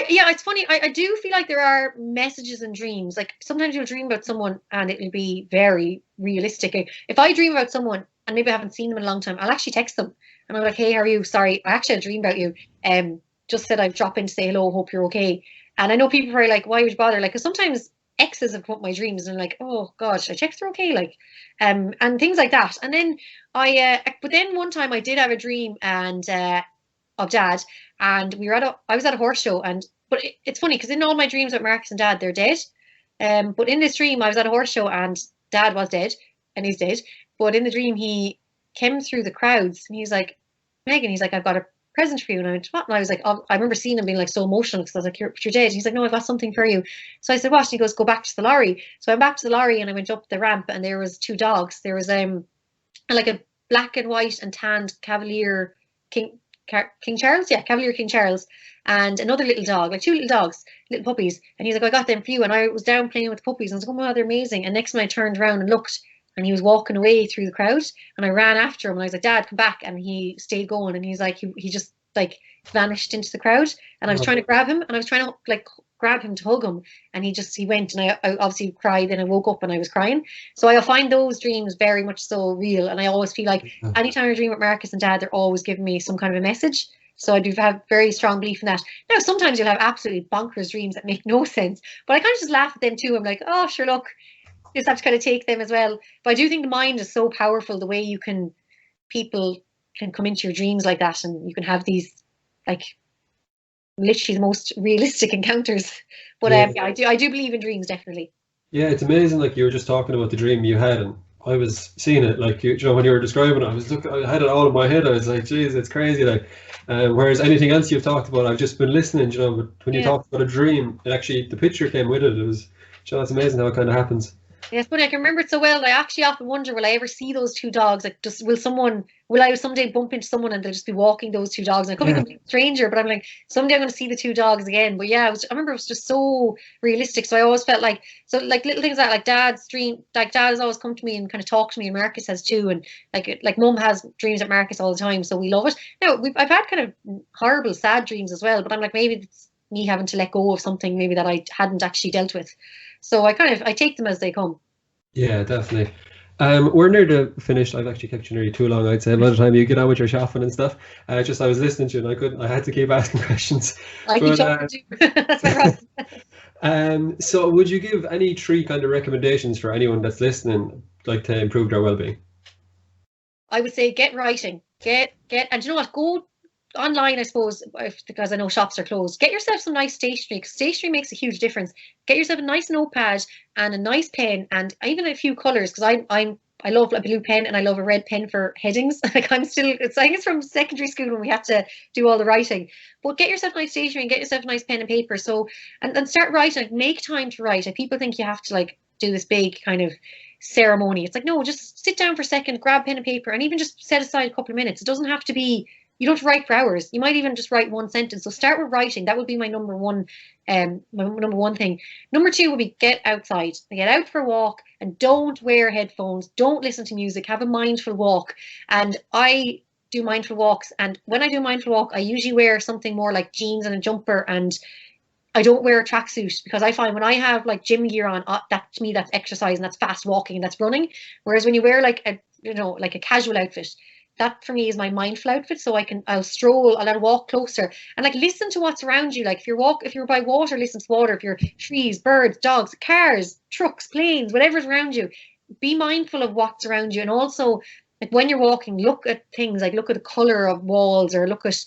Yeah, it's funny. I do feel like there are messages in dreams. Like sometimes you'll dream about someone and it'll be very realistic. If I dream about someone and maybe I haven't seen them in a long time, I'll actually text them. And I'm like, hey, how are you? Sorry, I actually had a dream about you. Just said I'd drop in to say hello, hope you're okay. And I know people are like, why would you bother? Like, because sometimes exes have come up my dreams and like, oh gosh, I checked they're okay, like, and things like that. And then but then one time I did have a dream and of Dad, and I was at a horse show, and but it's funny because in all my dreams about Marcus and Dad, they're dead. But in this dream, I was at a horse show and Dad was dead, and he's dead. But in the dream, he came through the crowds and he's like, Meghann, he's like, I've got a present for you. And I went, what? And I was like, oh, I remember seeing him being like so emotional because I was like, you're dead. And he's like, no, I've got something for you. So I said, what? And he goes, go back to the lorry. So I went back to the lorry and I went up the ramp and there was two dogs. There was like a black and white and tanned Cavalier King Charles, yeah, Cavalier King Charles, and another little dog, like two little dogs, little puppies. And he's like, I got them for you. And I was down playing with the puppies and I was like, oh, wow, they're amazing. And next time I turned around and looked, and he was walking away through the crowd, and I ran after him and I was like, Dad, come back. And he stayed going, and he's like, he just like vanished into the crowd, and I was trying to grab him, and I was trying to like grab him to hug him, and he went, and I obviously cried, and I woke up and I was crying. So I find those dreams very much so real, and I always feel like anytime I dream with Marcus and Dad, they're always giving me some kind of a message. So I do have very strong belief in that. Now, sometimes you'll have absolutely bonkers dreams that make no sense, but I kind of just laugh at them too. I'm like, oh, sure, look, you just have to kind of take them as well. But I do think the mind is so powerful, the way people can come into your dreams like that, and you can have these like literally the most realistic encounters. But yeah, I do believe in dreams, definitely. Yeah, it's amazing. Like you were just talking about the dream you had, and I was seeing it. Like you know, when you were describing it, I had it all in my head. I was like, geez, it's crazy. Like, whereas anything else you've talked about, I've just been listening. You know, but when you talked about a dream, it actually the picture came with it. It was, you know, it's amazing how it kind of happens. Yes, but I can remember it so well. I actually often wonder, will I ever see those two dogs? Like, just will I someday bump into someone and they'll just be walking those two dogs? And I could be a complete stranger, but I'm like, someday I'm going to see the two dogs again. But yeah, I remember it was just so realistic. So I always felt like, like little things like Dad's dream, like Dad has always come to me and kind of talked to me, and Marcus has too. And like Mum has dreams at Marcus all the time, so we love it. Now I've had kind of horrible, sad dreams as well, but I'm like, maybe it's me having to let go of something maybe that I hadn't actually dealt with. So I take them as they come. Yeah, definitely. We're near the finished. I've actually kept you nearly too long, I'd say, by the time you get on with your shopping and stuff. I was listening to you and I had to keep asking questions. I keep talking too. That's my problem. So would you give any 3 kind of recommendations for anyone that's listening, like to improve their well-being? I would say get writing. And you know what? Go online, I suppose, because I know shops are closed. Get yourself some nice stationery, because stationery makes a huge difference. Get yourself a nice notepad and a nice pen, and even a few colors, because I love a blue pen and I love a red pen for headings. Like I think it's from secondary school when we had to do all the writing. But get yourself nice stationery and get yourself a nice pen and paper. So and start writing. Make time to write. Like, people think you have to like do this big kind of ceremony. It's like, no, just sit down for a second, grab pen and paper, and even just set aside a couple of minutes. It doesn't have to be. You don't have to write for hours. You might even just write one sentence. So start with writing. That would be my number one thing. Number 2 would be get outside. Get out for a walk and don't wear headphones. Don't listen to music. Have a mindful walk. And I do mindful walks. And when I do mindful walk, I usually wear something more like jeans and a jumper, and I don't wear a tracksuit, because I find when I have like gym gear on, that to me that's exercise and that's fast walking and that's running. Whereas when you wear like a casual outfit, that for me is my mindful outfit. So I'll stroll, I'll walk closer and like listen to what's around you. Like if you're by water, listen to water. If you're trees, birds, dogs, cars, trucks, planes, whatever's around you, be mindful of what's around you. And also, like when you're walking, look at things, like look at the color of walls, or look at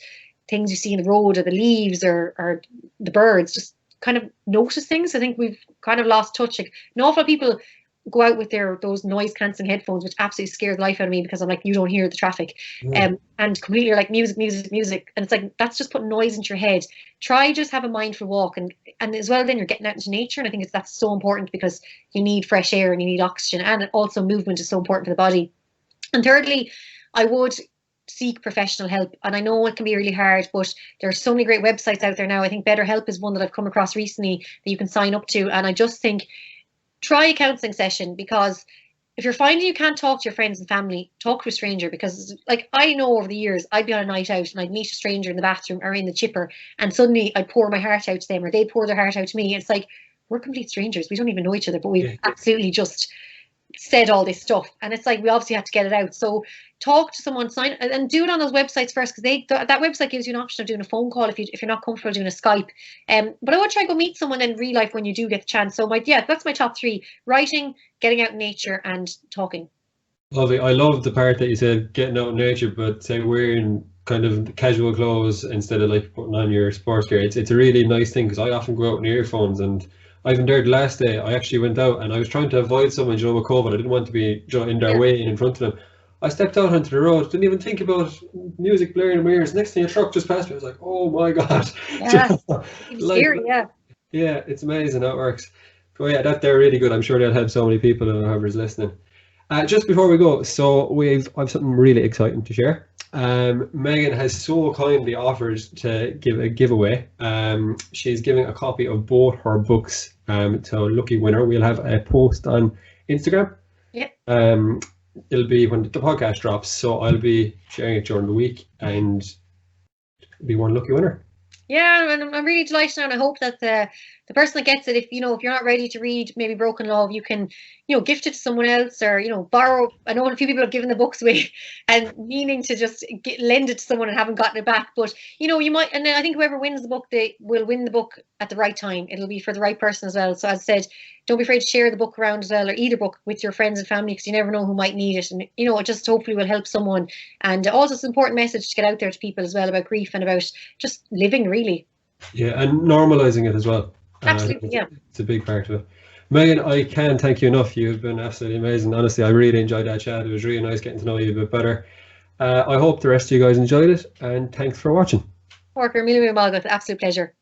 things you see in the road, or the leaves, or the birds. Just kind of notice things. I think we've kind of lost touch. Like an awful lot of people go out with those noise cancelling headphones, which absolutely scares the life out of me, because I'm like, you don't hear the traffic. And completely like music, and it's like, that's just putting noise into your head. Try just have a mindful walk, and as well then you're getting out into nature, and I think that's so important, because you need fresh air and you need oxygen, and also movement is so important for the body. And thirdly, I would seek professional help. And I know it can be really hard, but there's so many great websites out there now. I think BetterHelp is one that I've come across recently that you can sign up to. And I just think try a counselling session, because if you're finding you can't talk to your friends and family, talk to a stranger. Because like I know over the years, I'd be on a night out and I'd meet a stranger in the bathroom or in the chipper, and suddenly I'd pour my heart out to them or they'd pour their heart out to me. It's like, we're complete strangers. We don't even know each other, but we've absolutely just said all this stuff. And it's like, we obviously have to get it out. So talk to someone, sign and do it on those websites first, because that website gives you an option of doing a phone call if you're not comfortable doing a Skype. But I would try and go meet someone in real life when you do get the chance. So that's my top 3: writing, getting out in nature, and talking. Lovely. I love the part that you said getting out in nature, but say wearing kind of casual clothes instead of like putting on your sports gear. It's a really nice thing, because I often go out in earphones, and I even there the last day I actually went out and I was trying to avoid someone, with COVID. I didn't want to be in their way in front of them. I stepped out onto the road, didn't even think about music blaring in my ears. Next thing a truck just passed me. I was like, oh my God. Yeah, it's scary, yeah. Yeah, it's amazing how it works. But yeah, they're really good. I'm sure they'll help so many people, whoever's listening. Just before we go, so I've something really exciting to share. Meghann has so kindly offered to give a giveaway. She's giving a copy of both her books to a lucky winner. We'll have a post on Instagram. Yep. It'll be when the podcast drops, so I'll be sharing it during the week, and be one lucky winner. Yeah, and I'm really delighted, and I hope that the person that gets it, if you're not ready to read maybe Broken Love, you can gift it to someone else, or borrow. I know a few people have given the books away and meaning to just lend it to someone and haven't gotten it back, but you might, and I think whoever wins the book, they will win the book at the right time. It'll be for the right person as well. So as I said, don't be afraid to share the book around as well, or either book, with your friends and family, because you never know who might need it, and it just hopefully will help someone. And also it's an important message to get out there to people as well about grief and about just living, really. Yeah, and normalizing it as well. Absolutely, yeah. It's a big part of it. Meghann, I can't thank you enough. You've been absolutely amazing. Honestly, I really enjoyed that chat. It was really nice getting to know you a bit better. I hope the rest of you guys enjoyed it, and thanks for watching. Parker, absolute pleasure.